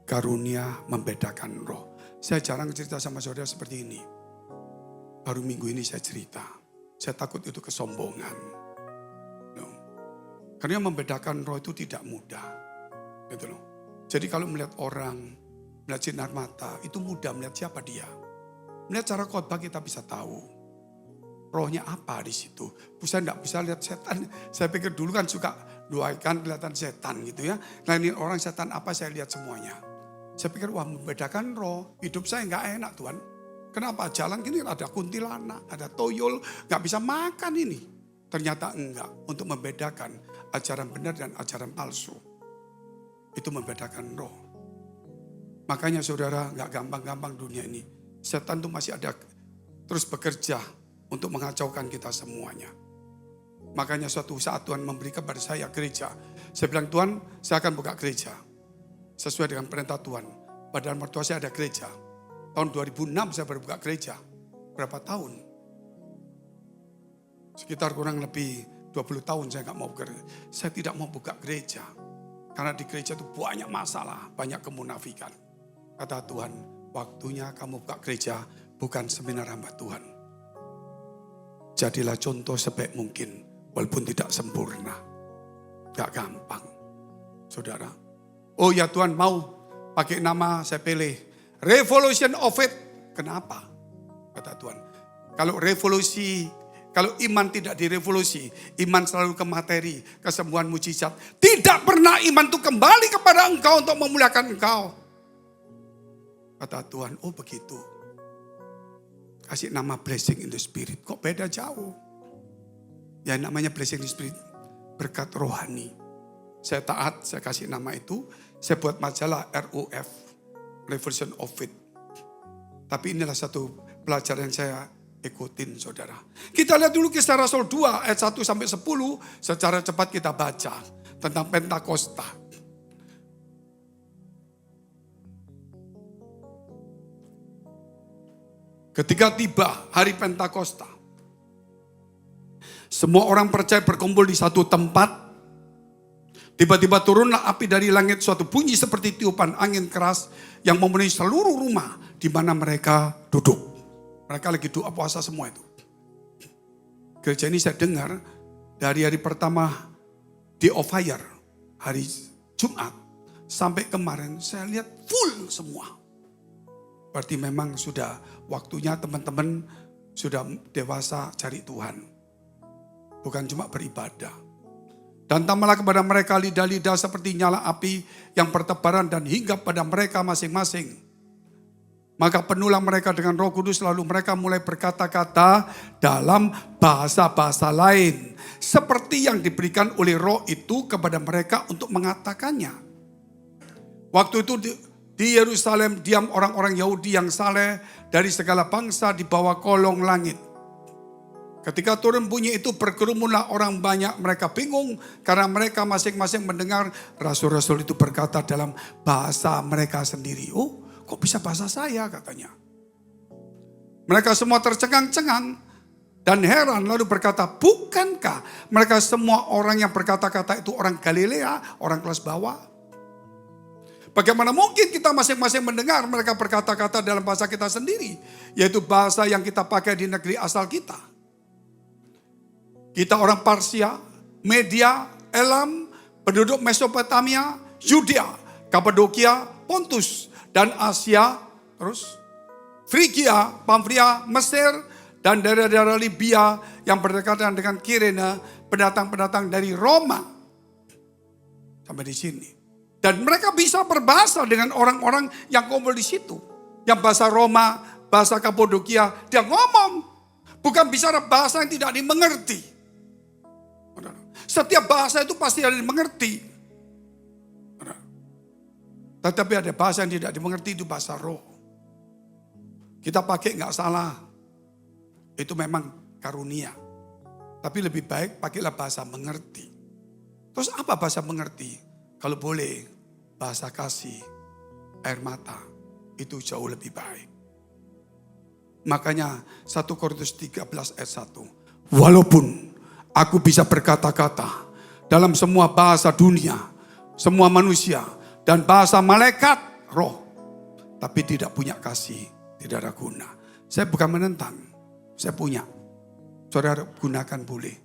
Karunia membedakan roh. Saya jarang cerita sama saudara seperti ini. Baru minggu ini saya cerita. Saya takut itu kesombongan. No. Karena membedakan roh itu tidak mudah. Gitu loh. Jadi kalau melihat orang, melihat sinar mata, itu mudah melihat siapa dia. Melihat cara khotbah kita bisa tahu. Rohnya apa di situ. Saya tidak bisa lihat setan. Saya pikir dulu kan suka doakan kelihatan setan gitu ya. Nah ini orang setan apa saya lihat semuanya. Saya pikir wah membedakan roh. Hidup saya nggak enak Tuhan. Kenapa jalan gini ada kuntilanak, ada toyol. Nggak bisa makan ini. Ternyata enggak. Untuk membedakan ajaran benar dan ajaran palsu. Itu membedakan roh. Makanya saudara nggak gampang-gampang dunia ini. Setan itu masih ada terus bekerja untuk mengacaukan kita semuanya. Makanya suatu saat Tuhan memberi kepada saya gereja. Saya bilang Tuhan saya akan buka gereja. Sesuai dengan perintah Tuhan. Padahal mertua saya ada gereja. Tahun 2006 saya baru buka gereja. Berapa tahun? Sekitar kurang lebih 20 tahun saya nggak mau gereja. Saya tidak mau buka gereja. Karena di gereja itu banyak masalah, banyak kemunafikan. Kata Tuhan, waktunya kamu buka gereja, bukan seminar hamba Tuhan. Jadilah contoh sebaik mungkin, walaupun tidak sempurna. Gak gampang, saudara. Oh ya Tuhan mau pakai nama saya pilih, Revolution of Faith. Kenapa? Kata Tuhan, kalau revolusi, kalau iman tidak direvolusi, iman selalu ke materi, kesembuhan mujizat. Tidak pernah iman itu kembali kepada engkau untuk memuliakan engkau. Kata Tuhan, oh begitu. Kasih nama blessing in the spirit. Kok beda jauh? Ya namanya blessing in the spirit. Berkat rohani. Saya taat, saya kasih nama itu. Saya buat majalah ROF. Revolution of Faith. Tapi inilah satu pelajaran yang saya ikutin saudara. Kita lihat dulu Kisah Rasul 2 ayat 1 sampai 10. Secara cepat kita baca. Tentang Pentakosta. Ketika tiba hari Pentakosta, semua orang percaya berkumpul di satu tempat. Tiba-tiba turunlah api dari langit, suatu bunyi seperti tiupan angin keras yang memenuhi seluruh rumah di mana mereka duduk. Mereka lagi doa puasa semua itu. Gereja ini saya dengar dari hari pertama Day of Fire, hari Jumat, sampai kemarin saya lihat full semua. Berarti memang sudah waktunya teman-teman sudah dewasa cari Tuhan. Bukan cuma beribadah. Dan tambahlah kepada mereka lidah-lidah seperti nyala api yang bertebaran dan hinggap pada mereka masing-masing. Maka penuhlah mereka dengan Roh Kudus, lalu mereka mulai berkata-kata dalam bahasa-bahasa lain. Seperti yang diberikan oleh Roh itu kepada mereka untuk mengatakannya. Waktu itu di Yerusalem diam orang-orang Yahudi yang saleh dari segala bangsa di bawah kolong langit. Ketika turun bunyi itu berkerumunlah orang banyak, mereka bingung karena mereka masing-masing mendengar rasul-rasul itu berkata dalam bahasa mereka sendiri. Oh kok bisa bahasa saya katanya. Mereka semua tercengang-cengang dan heran lalu berkata, bukankah mereka semua orang yang berkata-kata itu orang Galilea, orang kelas bawah? Bagaimana mungkin kita masing-masing mendengar mereka berkata-kata dalam bahasa kita sendiri, yaitu bahasa yang kita pakai di negeri asal kita. Kita orang Parsia, Media, Elam, penduduk Mesopotamia, Yudea, Kapadokia, Pontus, dan Asia, terus Frigia, Pamfilia, Mesir, dan daerah-daerah Libya yang berdekatan dengan Kirene, pendatang-pendatang dari Roma. Sampai di sini. Dan mereka bisa berbahasa dengan orang-orang yang kumpul di situ. Yang bahasa Roma, bahasa Kapadokia, dia ngomong. Bukan bicara bahasa yang tidak dimengerti. Setiap bahasa itu pasti ada dimengerti. Tetapi ada bahasa yang tidak dimengerti, itu bahasa roh. Kita pakai nggak salah. Itu memang karunia. Tapi lebih baik pakailah bahasa mengerti. Terus apa bahasa mengerti? Kalau boleh, bahasa kasih, air mata, itu jauh lebih baik. Makanya 1 Korintus 13 ayat 1. Walaupun aku bisa berkata-kata dalam semua bahasa dunia, semua manusia, dan bahasa malaikat roh, tapi tidak punya kasih, tidak ada guna. Saya bukan menentang, saya punya. Saudara gunakan boleh.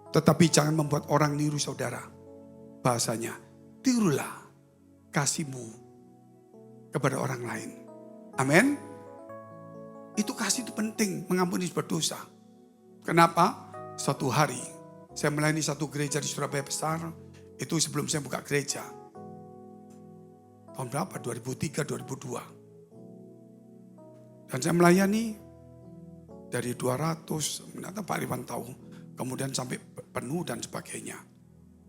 Tetapi jangan membuat orang niru saudara. Bahasanya, tirulah kasihmu kepada orang lain. Amin. Itu kasih itu penting, mengampuni berdosa. Kenapa? Suatu hari saya melayani satu gereja di Surabaya besar. Itu sebelum saya buka gereja. Tahun berapa? 2003, 2002. Dan saya melayani dari 200, ternyata Pak Iwan tahu. Kemudian sampai penuh dan sebagainya.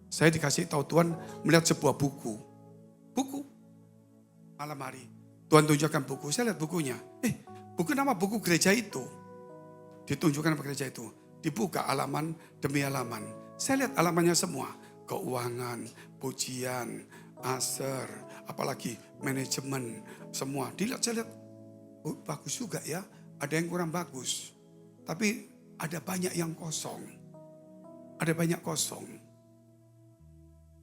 Saya dikasih tahu Tuhan melihat sebuah buku. Buku. Malam hari. Tuhan tunjukkan buku. Saya lihat bukunya. Buku nama buku gereja itu. Ditunjukkan nama gereja itu. Dibuka halaman demi halaman. Saya lihat halamannya semua. Keuangan, pujian, aser, apalagi manajemen, semua. Dilihat, saya lihat. Oh, bagus juga ya. Ada yang kurang bagus. Tapi ada banyak yang kosong. Ada banyak kosong.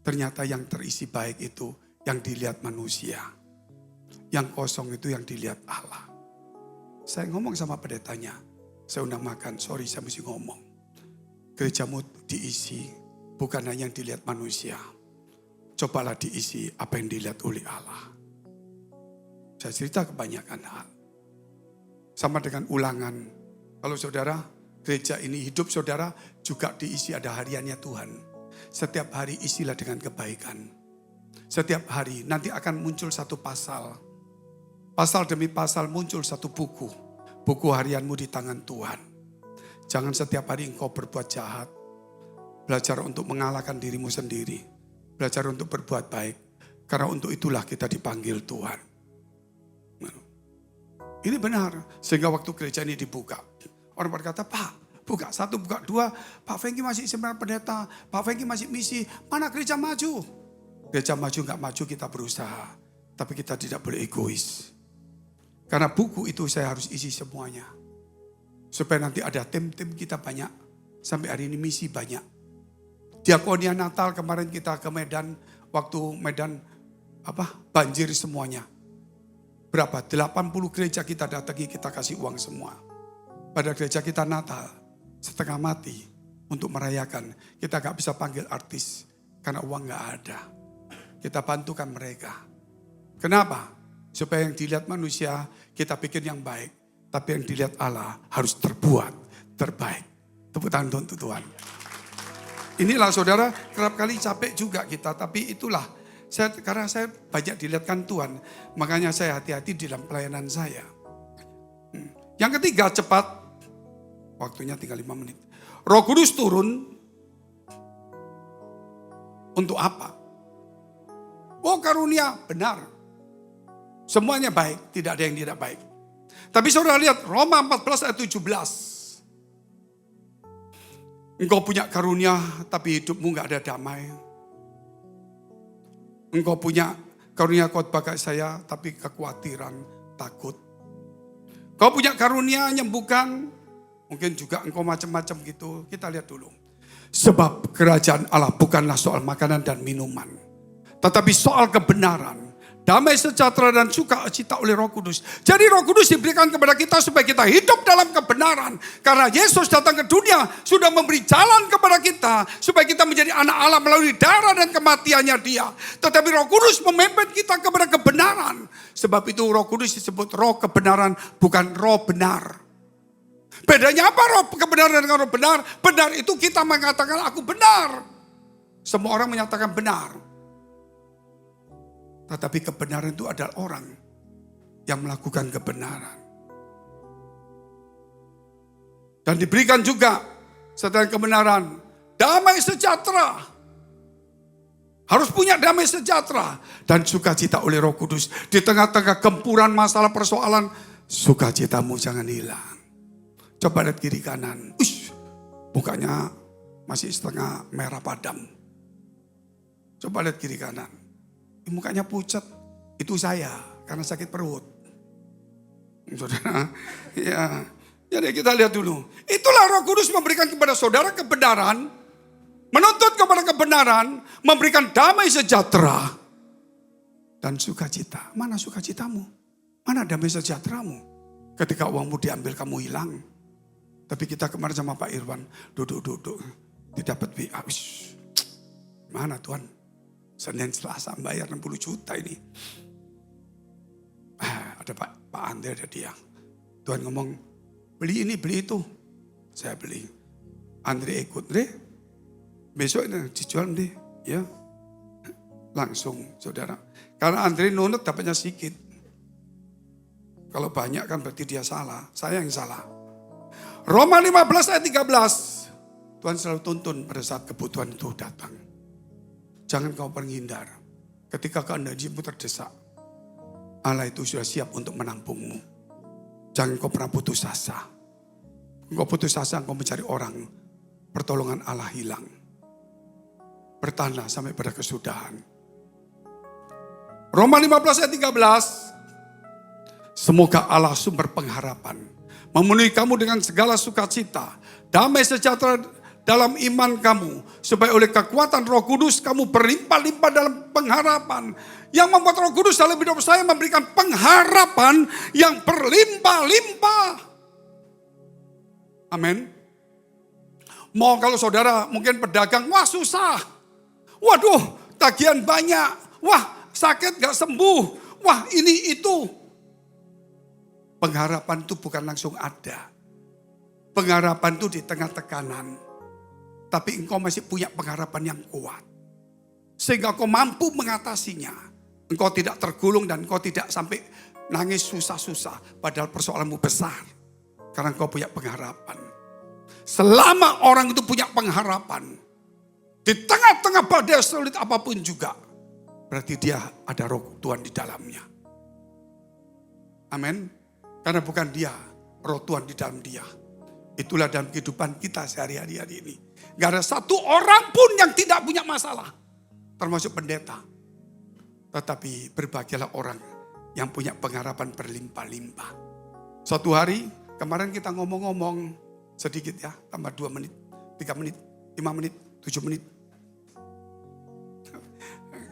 Ternyata yang terisi baik itu yang dilihat manusia. Yang kosong itu yang dilihat Allah. Saya ngomong sama pendetanya. Saya undang makan, sorry saya mesti ngomong. Gerejamu diisi bukan hanya yang dilihat manusia. Cobalah diisi apa yang dilihat oleh Allah. Saya cerita kebanyakan hal. Sama dengan Ulangan. Kalau saudara, gereja ini hidup saudara juga diisi ada hariannya Tuhan. Setiap hari isilah dengan kebaikan. Setiap hari nanti akan muncul satu pasal. Pasal demi pasal muncul satu buku. Buku harianmu di tangan Tuhan. Jangan setiap hari engkau berbuat jahat. Belajar untuk mengalahkan dirimu sendiri. Belajar untuk berbuat baik. Karena untuk itulah kita dipanggil Tuhan. Ini benar. Sehingga waktu gereja ini dibuka. Orang berkata, Pak, buka 1, buka 2. Pak Fengki masih sebenarnya pendeta. Pak Fengki masih misi. Mana gereja maju? Gereja maju gak maju kita berusaha. Tapi kita tidak boleh egois. Karena buku itu saya harus isi semuanya. Supaya nanti ada tim-tim kita banyak. Sampai hari ini misi banyak. Diakonia Natal kemarin kita ke Medan. Waktu Medan banjir semuanya. Berapa? 80 gereja kita datangi, kita kasih uang semua. Pada gereja kita Natal. Setengah mati untuk merayakan. Kita gak bisa panggil artis karena uang gak ada. Kita bantukan mereka. Kenapa? Supaya yang dilihat manusia kita pikir yang baik. Tapi yang dilihat Allah harus terbuat terbaik. Tepuk tangan untuk Tuhan. Inilah saudara, kerap kali capek juga kita. Tapi itulah, karena saya banyak dilihatkan Tuhan. Makanya saya hati-hati dalam pelayanan saya. Yang ketiga, cepat. Waktunya tinggal 5 menit. Roh Kudus turun untuk apa? Oh karunia, benar. Semuanya baik, tidak ada yang tidak baik. Tapi saudara lihat Roma 14 ayat 17. Engkau punya karunia tapi hidupmu gak ada damai. Engkau punya karunia khotbah kayak saya tapi kekhawatiran, takut. Kau punya karunia nyembuhkan, mungkin juga engkau macam-macam gitu. Kita lihat dulu. Sebab kerajaan Allah bukanlah soal makanan dan minuman, tetapi soal kebenaran, damai sejahtera dan sukacita oleh Roh Kudus. Jadi Roh Kudus diberikan kepada kita supaya kita hidup dalam kebenaran. Karena Yesus datang ke dunia sudah memberi jalan kepada kita supaya kita menjadi anak Allah melalui darah dan kematiannya Dia. Tetapi Roh Kudus memimpin kita kepada kebenaran. Sebab itu Roh Kudus disebut roh kebenaran, bukan roh benar. Bedanya apa roh kebenaran dengan roh benar? Benar itu kita mengatakan aku benar. Semua orang menyatakan benar. Tetapi kebenaran itu adalah orang yang melakukan kebenaran. Dan diberikan juga setelah kebenaran damai sejahtera. Harus punya damai sejahtera dan sukacita oleh Roh Kudus. Di tengah-tengah gempuran masalah persoalan, sukacitamu jangan hilang. Coba lihat kiri kanan. Mukanya masih setengah merah padam. Coba lihat kiri kanan. Mukanya pucat. Itu saya karena sakit perut. Saudara, ya. Jadi kita lihat dulu. Itulah Roh Kudus memberikan kepada saudara kebenaran. Menuntut kepada kebenaran, memberikan damai sejahtera dan sukacita. Mana sukacitamu? Mana damai sejahteramu? Ketika uangmu diambil kamu hilang. Tapi kita kemarin sama Pak Irwan, duduk. Didapat WA. Mana Tuhan? Senin Selasa bayar 60 juta ini. Ada Pak Andre, ada dia. Tuhan ngomong, beli ini, beli itu. Saya beli. Andre ikut, besok ini dijual nih, ya. Langsung, saudara. Karena Andre nunut dapatnya sedikit. Kalau banyak kan berarti dia salah. Saya yang salah. Roma 15 ayat 13. Tuhan selalu tuntun pada saat kebutuhan itu datang. Jangan kau menghindar. Ketika kehendakmu terdesak, Allah itu sudah siap untuk menampungmu. Jangan kau pernah putus asa. Engkau putus asa, engkau mencari orang. Pertolongan Allah hilang. Bertahanlah sampai pada kesudahan. Roma 15 ayat 13. Semoga Allah sumber pengharapan memenuhi kamu dengan segala sukacita, damai sejahtera dalam iman kamu, supaya oleh kekuatan Roh Kudus kamu berlimpah-limpah dalam pengharapan. Yang membuat Roh Kudus dalam hidup saya memberikan pengharapan yang berlimpah-limpah. Amin. Mau kalau saudara mungkin pedagang, wah susah. Waduh, tagihan banyak. Wah, sakit gak sembuh. Wah, ini itu. Pengharapan itu bukan langsung ada. Pengharapan itu di tengah tekanan. Tapi engkau masih punya pengharapan yang kuat. Sehingga engkau mampu mengatasinya. Engkau tidak tergulung dan engkau tidak sampai nangis susah-susah. Padahal persoalanmu besar. Karena engkau punya pengharapan. Selama orang itu punya pengharapan. Di tengah-tengah badai sulit apapun juga. Berarti dia ada roh Tuhan di dalamnya. Amin. Karena bukan dia, roh Tuhan di dalam dia. Itulah dalam kehidupan kita sehari-hari hari ini. Gak ada satu orang pun yang tidak punya masalah. Termasuk pendeta. Tetapi berbahagialah orang yang punya pengharapan berlimpah-limpah. Suatu hari, kemarin kita ngomong-ngomong sedikit ya. Tambah 2 menit, 3 menit, 5 menit, 7 menit.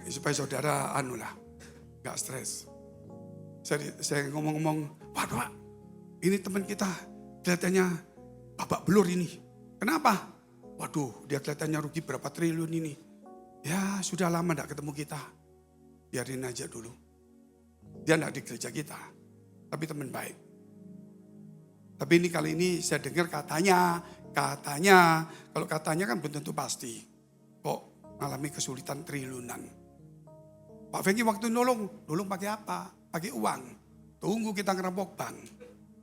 Supaya saudara gak stres. Saya ngomong-ngomong, waduh Pak, ini teman kita kelihatannya babak belur ini. Kenapa? Waduh, dia kelihatannya rugi berapa triliun ini. Ya sudah lama gak ketemu kita. Biarin aja dulu. Dia gak di gereja kita, tapi teman baik. Tapi ini kali ini saya dengar katanya, kalau katanya kan belum tentu pasti. Kok mengalami kesulitan triliunan. Pak Fengki waktu nolong pakai apa? Pakai uang. Tunggu kita ngerampok bank.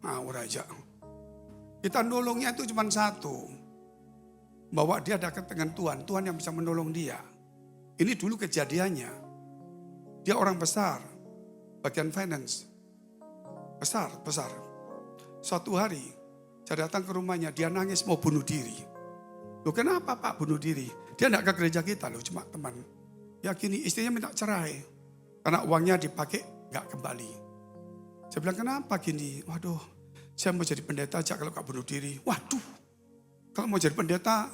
Ngawur aja. Kita nolongnya itu cuma satu. Bahwa dia dekat dengan Tuhan. Tuhan yang bisa menolong dia. Ini dulu kejadiannya. Dia orang besar. Bagian finance. Besar. Suatu hari. Saya datang ke rumahnya. Dia nangis mau bunuh diri. Loh kenapa Pak bunuh diri? Dia enggak ke gereja kita loh. Cuma teman. Ya gini istrinya minta cerai. Karena uangnya dipakai gak kembali. Saya bilang kenapa gini? Waduh saya mau jadi pendeta aja kalau gak bunuh diri. Waduh, kalau mau jadi pendeta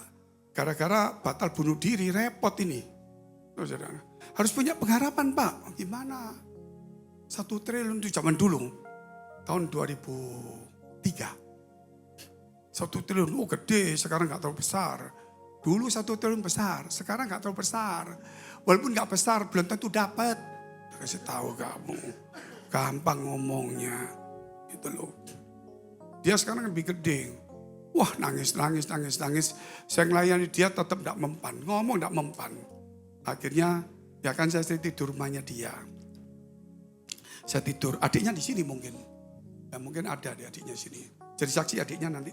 gara-gara batal bunuh diri, repot ini. Saudara, harus punya pengharapan Pak, gimana? 1 triliun itu zaman dulu, tahun 2003. 1 triliun, oh gede, sekarang gak terlalu besar. Dulu 1 triliun besar, sekarang gak terlalu besar. Walaupun gak besar, belum tentu dapat. Kasih tahu kamu, gampang ngomongnya, gitu loh. Dia sekarang lebih gede. Wah nangis. Saya ngelayani dia tetap gak mempan, ngomong gak mempan. Akhirnya, ya kan saya tidur rumahnya dia. Saya tidur, adiknya di sini mungkin. Ya mungkin ada di adiknya sini. Jadi saksi adiknya nanti.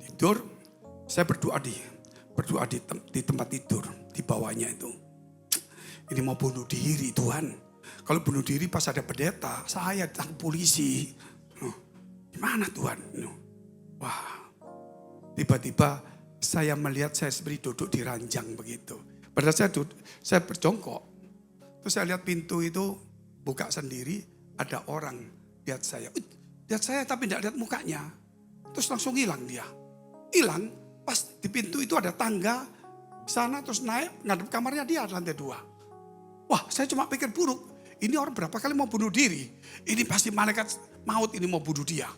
Tidur, saya berdoa di tempat tidur, di bawahnya itu. Ini mau bunuh diri Tuhan. Kalau bunuh diri pas ada pendeta, saya ditangkap polisi. Gimana Tuhan? Wah, tiba-tiba saya melihat saya seperti duduk di ranjang begitu. Padahal saya berjongkok. Terus saya lihat pintu itu buka sendiri, ada orang lihat saya. Lihat saya tapi tidak lihat mukanya. Terus langsung hilang dia. Hilang, pas di pintu itu ada tangga sana terus naik, ngadep kamarnya dia lantai 2. Wah, saya cuma pikir buruk. Ini orang berapa kali mau bunuh diri. Ini pasti malaikat maut ini mau bunuh dia.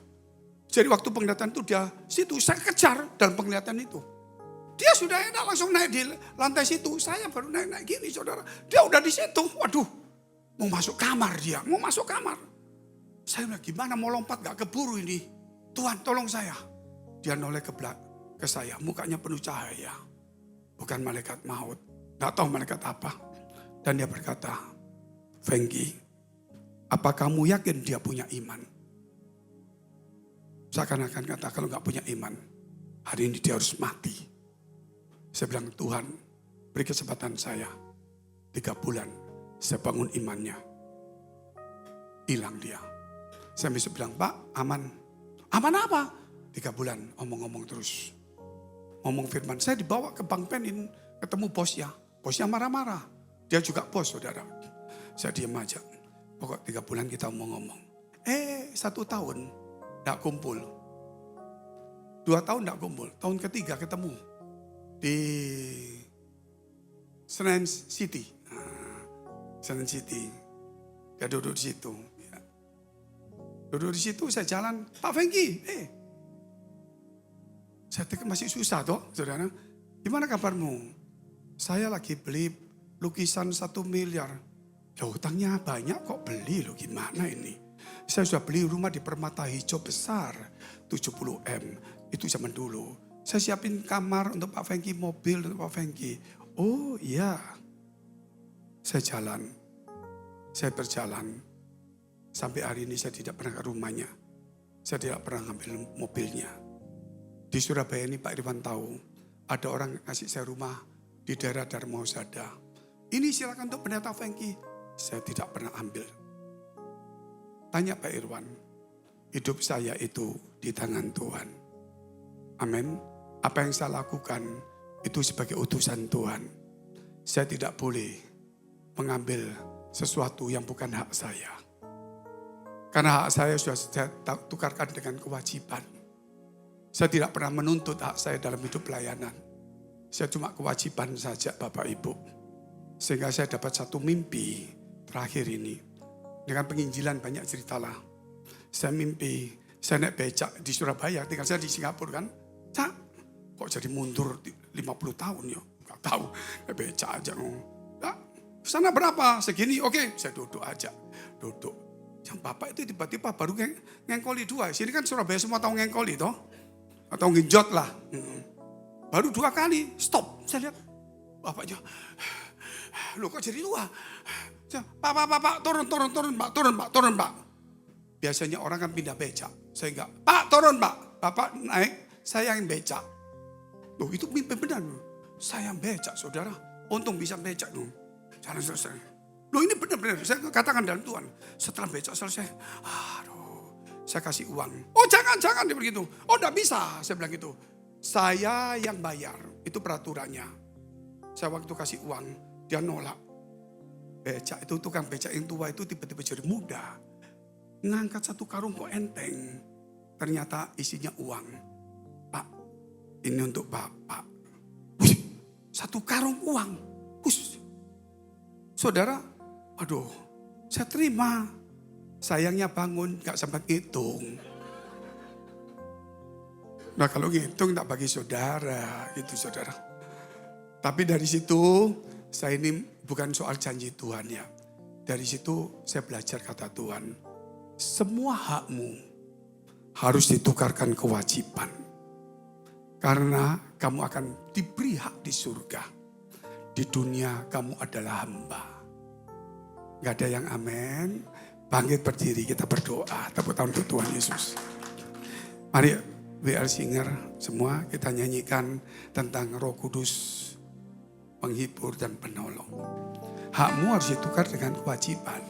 Jadi waktu penglihatan itu dia situ, saya kejar dalam penglihatan itu. Dia sudah enak langsung naik di lantai situ. Saya baru naik gini saudara. Dia udah di situ. Waduh, mau masuk kamar dia, mau masuk kamar. Saya bilang gimana mau lompat gak keburu ini. Tuhan tolong saya. Dia noleh ke saya, mukanya penuh cahaya. Bukan malaikat maut. Gak tahu malaikat apa. Dan dia berkata, Fengki, apa kamu yakin dia punya iman? Seakan-akan kata kalau gak punya iman, hari ini dia harus mati. Saya bilang, Tuhan beri kesempatan saya. 3 bulan saya bangun imannya. Hilang dia. Saya bisa bilang, Pak aman. Aman apa? 3 bulan omong-omong terus. Ngomong firman, saya dibawa ke Bank Penin, ketemu bosnya. Bosnya marah-marah. Dia juga bos saudara. Saya diam aja. Pokok 3 bulan kita ngomong-ngomong. 1 tahun gak kumpul. 2 tahun gak kumpul. Tahun ketiga ketemu. Di Senen City. Senen City. Dia duduk di situ. Ya. Duduk di situ saya jalan. Pak Fengki. Saya pikir masih susah toh saudara. Gimana kabarmu? Saya lagi beli lukisan 1 miliar. Ya utangnya banyak kok beli loh, gimana ini? Saya sudah beli rumah di Permata Hijau besar, 70M. Itu zaman dulu. Saya siapin kamar untuk Pak Fengki, mobil untuk Pak Fengki. Oh iya. Saya jalan. Saya berjalan. Sampai hari ini saya tidak pernah ke rumahnya. Saya tidak pernah ngambil mobilnya. Di Surabaya ini Pak Irwan tahu. Ada orang kasih saya rumah di daerah Darmawasada. Ini silakan untuk pendeta Fengki. Saya tidak pernah ambil. Tanya Pak Irwan. Hidup saya itu di tangan Tuhan. Amin. Apa yang saya lakukan itu sebagai utusan Tuhan. Saya tidak boleh mengambil sesuatu yang bukan hak saya. Karena hak saya sudah saya tukarkan dengan kewajiban. Saya tidak pernah menuntut hak saya dalam hidup pelayanan. Saya cuma kewajiban saja Bapak Ibu. Sehingga saya dapat satu mimpi terakhir ini. Dengan penginjilan banyak ceritalah. Saya mimpi, saya naik becak di Surabaya. Tinggal saya di Singapura kan. Cak, kok jadi mundur 50 tahun ya? Gak tahu, naik becak aja. Nah, sana berapa? Segini, oke. Saya duduk aja. Duduk. Yang Bapak itu tiba-tiba baru ngengkoli 2. Sini kan Surabaya semua tahu ngengkoli toh. Atau nginjot lah. Baru 2 kali, stop. Saya lihat, Bapaknya, loh kok jadi 2? Pak, turun Pak. Biasanya orang kan pindah becak. Saya enggak, Pak turun Pak. Bapak naik, saya yang becak. Loh itu mimpi benar. Saya yang becak saudara. Untung bisa becak loh. Jalan selesai. Loh ini benar-benar, saya katakan dalam Tuhan. Setelah becak selesai, saya kasih uang. Oh jangan dia begitu. Oh enggak bisa, saya bilang gitu. Saya yang bayar, itu peraturannya. Saya waktu kasih uang, dia nolak. Becak itu tukang becak yang tua itu tiba-tiba jadi muda. ngangkat satu karung kok enteng. Ternyata isinya uang. Pak, ini untuk Bapak. Wih, satu karung uang. Wih. Saudara, aduh, saya terima. Sayangnya bangun gak sempat hitung. Nah kalau ngitung tak bagi saudara, gitu saudara. Tapi dari situ, saya ini bukan soal janji Tuhan ya. Dari situ saya belajar kata Tuhan. Semua hakmu harus ditukarkan kewajiban. Karena kamu akan diberi hak di surga. Di dunia kamu adalah hamba. Gak ada yang amin. Bangkit berdiri, kita berdoa. Tepuk tangan untuk Tuhan Yesus. Mari WL Singer semua kita nyanyikan tentang Roh Kudus penghibur dan penolong. Hakmu harus ditukar dengan kewajiban.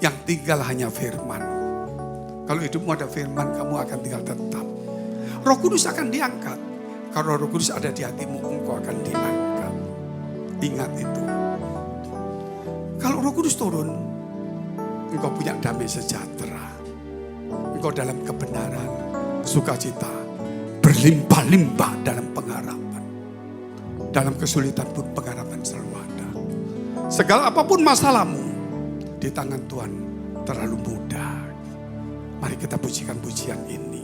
Yang tinggal hanya firman. Kalau hidupmu ada firman, kamu akan tinggal tetap. Roh Kudus akan diangkat. Kalau Roh Kudus ada di hatimu, engkau akan diangkat. Ingat itu. Kalau Roh Kudus turun, engkau punya damai sejahtera. Engkau dalam kebenaran, sukacita, berlimpah-limpah dalam pengharapan. Dalam kesulitan pun pengharapan selalu ada. Segala apapun masalahmu, di tangan Tuhan terlalu mudah. Mari kita pujikan pujian ini.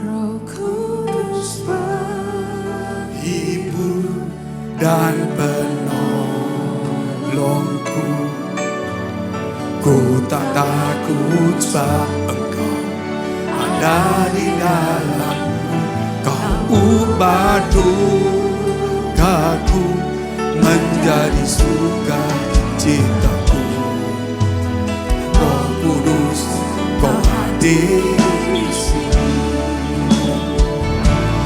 Roh Kudus Hibur dan penolongku, ku tak takut sebab Engkau ada di dalamku. Kau ubah dukaku menjadi sukacitaku. Roh Kudus, Kau hadir di sini.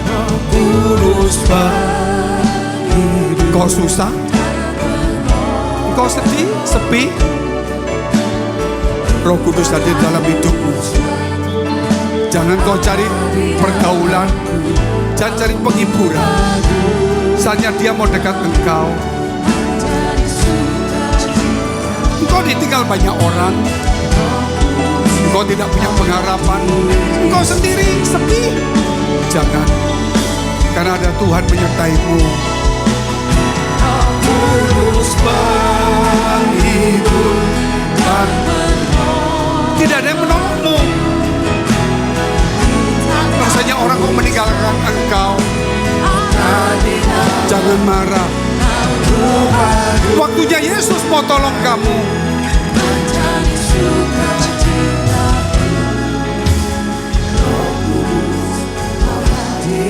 Roh Kudus Kau susah, Kau sedih, sepi. Roh Kudus hadir dalam hidupmu. Jangan kau cari pergaulan, jangan cari penghiburan. Saatnya dia mau dekat engkau. Engkau ditinggal banyak orang. Engkau tidak punya pengharapan. Engkau sendiri, sepi. Jangan, karena ada Tuhan menyertaimu. Kudus penghibur dan tidak ada yang menolongmu. Rasanya orang kok meninggalkan engkau. Jangan marah. Waktunya Yesus mau tolong kamu.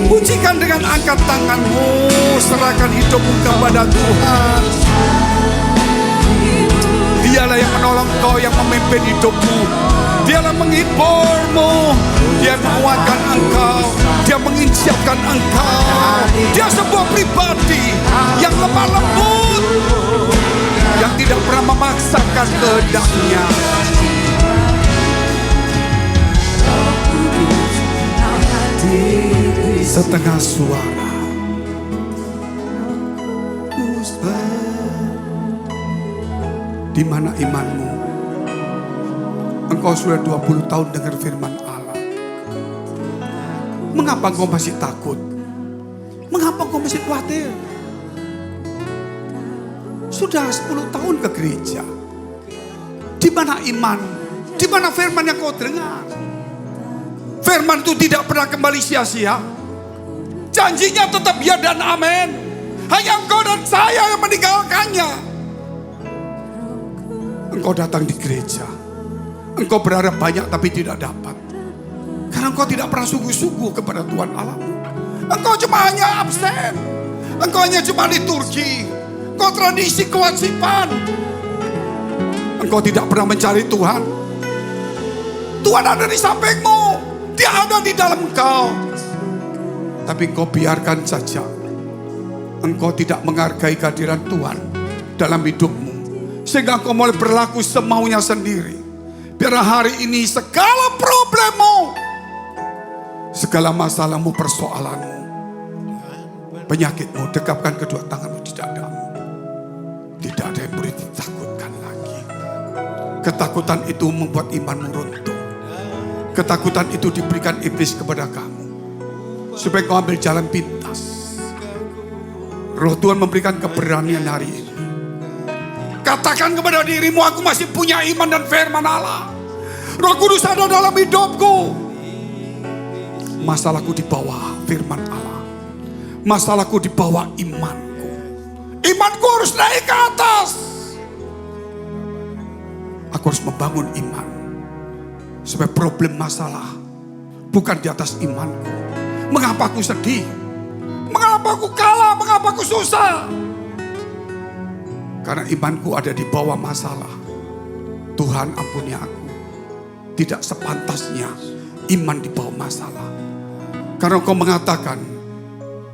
Pujikan dengan angkat tanganmu. Serahkan hidupmu kepada Tuhan. Dialah yang menolong kau, yang memimpin hidupmu. Dialah menghiburmu. Dia menguatkan engkau. Dia menginsyafkan engkau. Dia sebuah pribadi yang lemah lembut, yang tidak pernah memaksakan kehendaknya. Setengah suara. Di mana imanmu? Engkau sudah 20 tahun dengar firman Allah. Mengapa engkau masih takut? Mengapa engkau masih khawatir? Sudah 10 tahun ke gereja. Di mana iman? Di mana firman yang kau dengar? Firman itu tidak pernah kembali sia-sia. Janjinya tetap ya dan amin. Hanya engkau dan saya yang meninggalkannya. Engkau datang di gereja. Engkau berharap banyak tapi tidak dapat. Karena engkau tidak pernah sungguh-sungguh kepada Tuhan Allahmu. Engkau cuma hanya absen. Engkau hanya cuma liturgi. Engkau tradisi kewajiban. Engkau tidak pernah mencari Tuhan. Tuhan ada di sampingmu. Dia ada di dalam engkau. Tapi engkau biarkan saja. Engkau tidak menghargai kehadiran Tuhan dalam hidupmu. Sehingga engkau mulai berlaku semaunya sendiri. Biar hari ini segala problemmu, segala masalahmu, persoalanmu, penyakitmu, dekapkan kedua tanganmu di dadamu. Tidak ada yang boleh ditakutkan lagi. Ketakutan itu membuat imanmu runtuh. Ketakutan itu diberikan iblis kepada kamu supaya kau ambil jalan pintas. Roh Tuhan memberikan keberanian hari ini. Katakan kepada dirimu, aku masih punya iman dan firman Allah. Roh Kudus ada dalam hidupku. Masalahku di bawah firman Allah. Masalahku di bawah imanku. Imanku harus naik ke atas. Aku harus membangun iman. Supaya problem masalah bukan di atas imanku. Mengapa aku sedih? Mengapa aku kalah? Mengapa aku susah? Karena imanku ada di bawah masalah. Tuhan ampuni aku. Tidak sepantasnya iman di bawah masalah. Karena kau mengatakan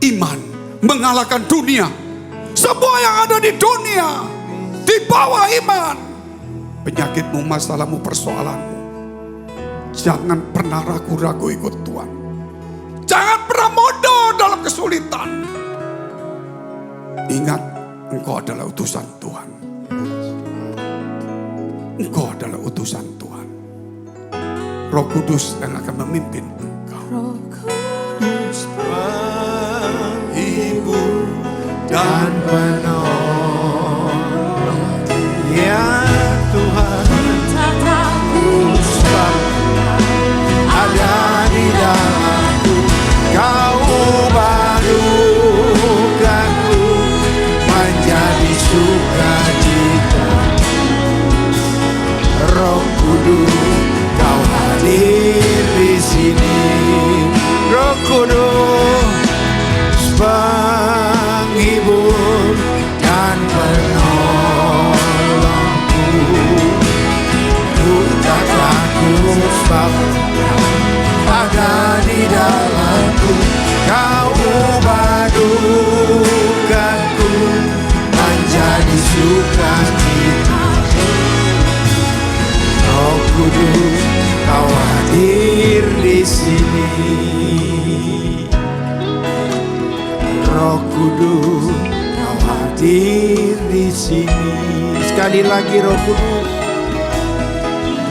iman mengalahkan dunia. Semua yang ada di dunia di bawah iman. Penyakitmu, masalahmu, persoalanmu. Jangan pernah ragu-ragu ikut Tuhan. Jangan pernah mundur dalam kesulitan. Ingat, engkau adalah utusan Tuhan. Engkau adalah utusan Tuhan. Roh Kudus yang akan memimpin engkau. Roh Kudus Penghibur dan penolong, ya Tuhan, tak takut. sebab ada di dalamku. Kau barukanku menjadi sukacita. Roh Kudus, Kau hadir di sini. Roh Kudus, penghibur dan penolongku. Ku tak takut sebab ada di dalamku. Kau barukanku menjadi sukacita. Roh Kudus, Kau hadir di sini. Roh Kudus, Kau hadir di sini. Sekali lagi Roh Kudus.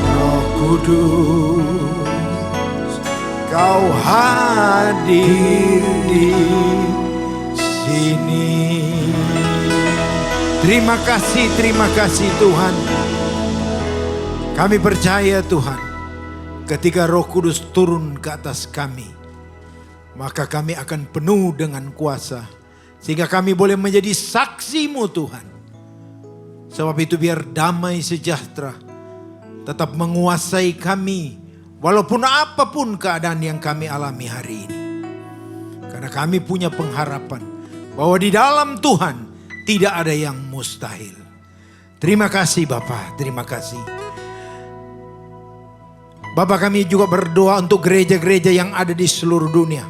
Roh Kudus, Kau hadir di sini. Terima kasih Tuhan. Kami percaya Tuhan, ketika Roh Kudus turun ke atas kami, maka kami akan penuh dengan kuasa. Sehingga kami boleh menjadi saksi-Mu Tuhan. Sebab itu biar damai sejahtera tetap menguasai kami. Walaupun apapun keadaan yang kami alami hari ini. Karena kami punya pengharapan bahwa di dalam Tuhan tidak ada yang mustahil. Terima kasih Bapa, terima kasih. Bapak, kami juga berdoa untuk gereja-gereja yang ada di seluruh dunia.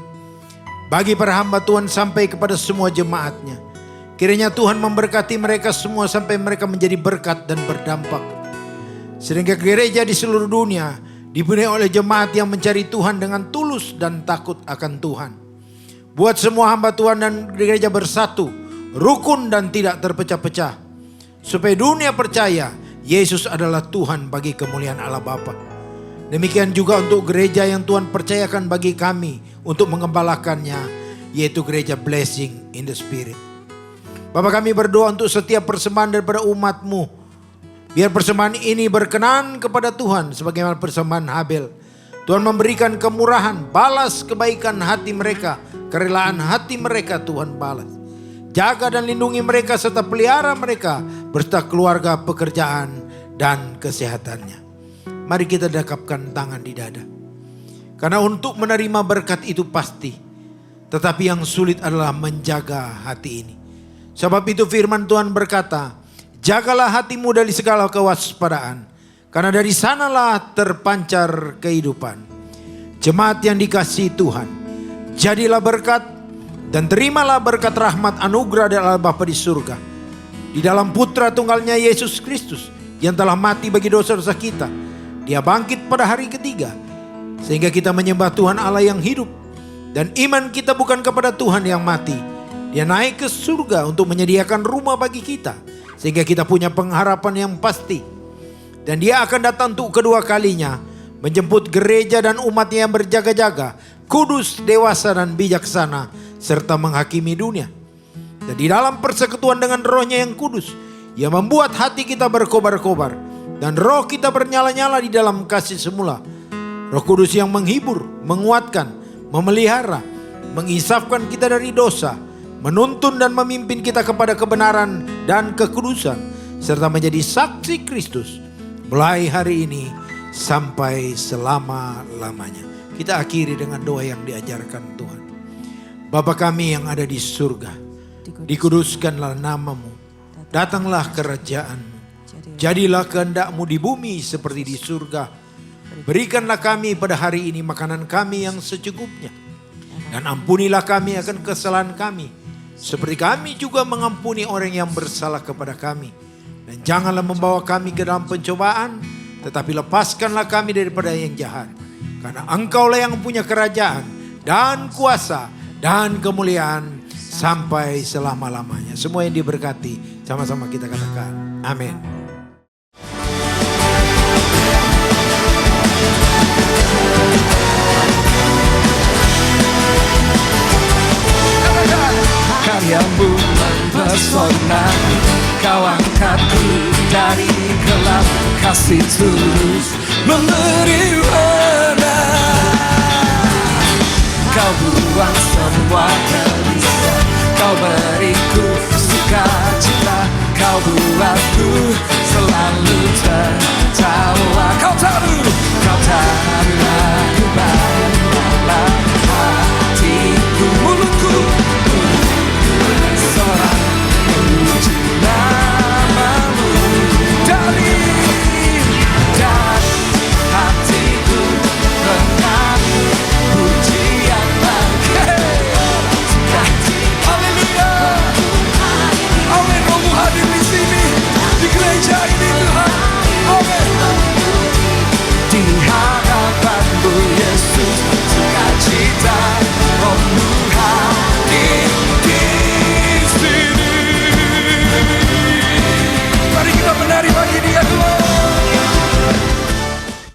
Bagi para hamba Tuhan sampai kepada semua jemaatnya. Kiranya Tuhan memberkati mereka semua sampai mereka menjadi berkat dan berdampak. Sehingga gereja di seluruh dunia dipenuhi oleh jemaat yang mencari Tuhan dengan tulus dan takut akan Tuhan. Buat semua hamba Tuhan dan gereja bersatu, rukun dan tidak terpecah-pecah. Supaya dunia percaya Yesus adalah Tuhan bagi kemuliaan Allah Bapa. Demikian juga untuk gereja yang Tuhan percayakan bagi kami untuk mengembalakannya, yaitu gereja Blessing in the Spirit. Bapak, kami berdoa untuk setiap persembahan daripada umat-Mu. Biar persembahan ini berkenan kepada Tuhan sebagaimana persembahan Habel. Tuhan memberikan kemurahan, balas kebaikan hati mereka, kerelaan hati mereka Tuhan balas. Jaga dan lindungi mereka serta pelihara mereka beserta keluarga, pekerjaan dan kesehatannya. Mari kita dekapkan tangan di dada. Karena untuk menerima berkat itu pasti. Tetapi yang sulit adalah menjaga hati ini. Sebab itu firman Tuhan berkata, jagalah hatimu dari segala kewaspadaan. Karena dari sanalah terpancar kehidupan. Jemaat yang dikasihi Tuhan, jadilah berkat dan terimalah berkat rahmat anugerah dari Allah Bapa di surga. Di dalam Putra Tunggalnya Yesus Kristus yang telah mati bagi dosa-dosa kita. Dia bangkit pada hari ketiga. Sehingga kita menyembah Tuhan Allah yang hidup. Dan iman kita bukan kepada Tuhan yang mati. Dia naik ke surga untuk menyediakan rumah bagi kita. Sehingga kita punya pengharapan yang pasti. Dan dia akan datang untuk kedua kalinya, menjemput gereja dan umatnya yang berjaga-jaga, kudus, dewasa dan bijaksana, serta menghakimi dunia. Dan di dalam persekutuan dengan Roh-Nya yang kudus, Ia membuat hati kita berkobar-kobar dan roh kita bernyala-nyala di dalam kasih semula. Roh Kudus yang menghibur, menguatkan, memelihara, mengisafkan kita dari dosa, menuntun dan memimpin kita kepada kebenaran dan kekudusan, serta menjadi saksi Kristus mulai hari ini sampai selama-lamanya. Kita akhiri dengan doa yang diajarkan Tuhan. Bapa kami yang ada di surga, dikuduskanlah namamu, datanglah kerajaan-Mu, jadilah kehendak-Mu di bumi seperti di surga. Berikanlah kami pada hari ini makanan kami yang secukupnya, dan ampunilah kami akan kesalahan kami, seperti kami juga mengampuni orang yang bersalah kepada kami. Dan janganlah membawa kami ke dalam pencobaan, tetapi lepaskanlah kami daripada yang jahat. Karena Engkaulah yang punya kerajaan dan kuasa dan kemuliaan sampai selama-lamanya. Semua yang diberkati, sama-sama kita katakan amin. Karyamu mempesona, Kau angkatku dari gelap, kasih tulus memberi warna. Kau buang semua gelisah, Kau beriku sukacita, Kau buatku selalu tertawa. Kau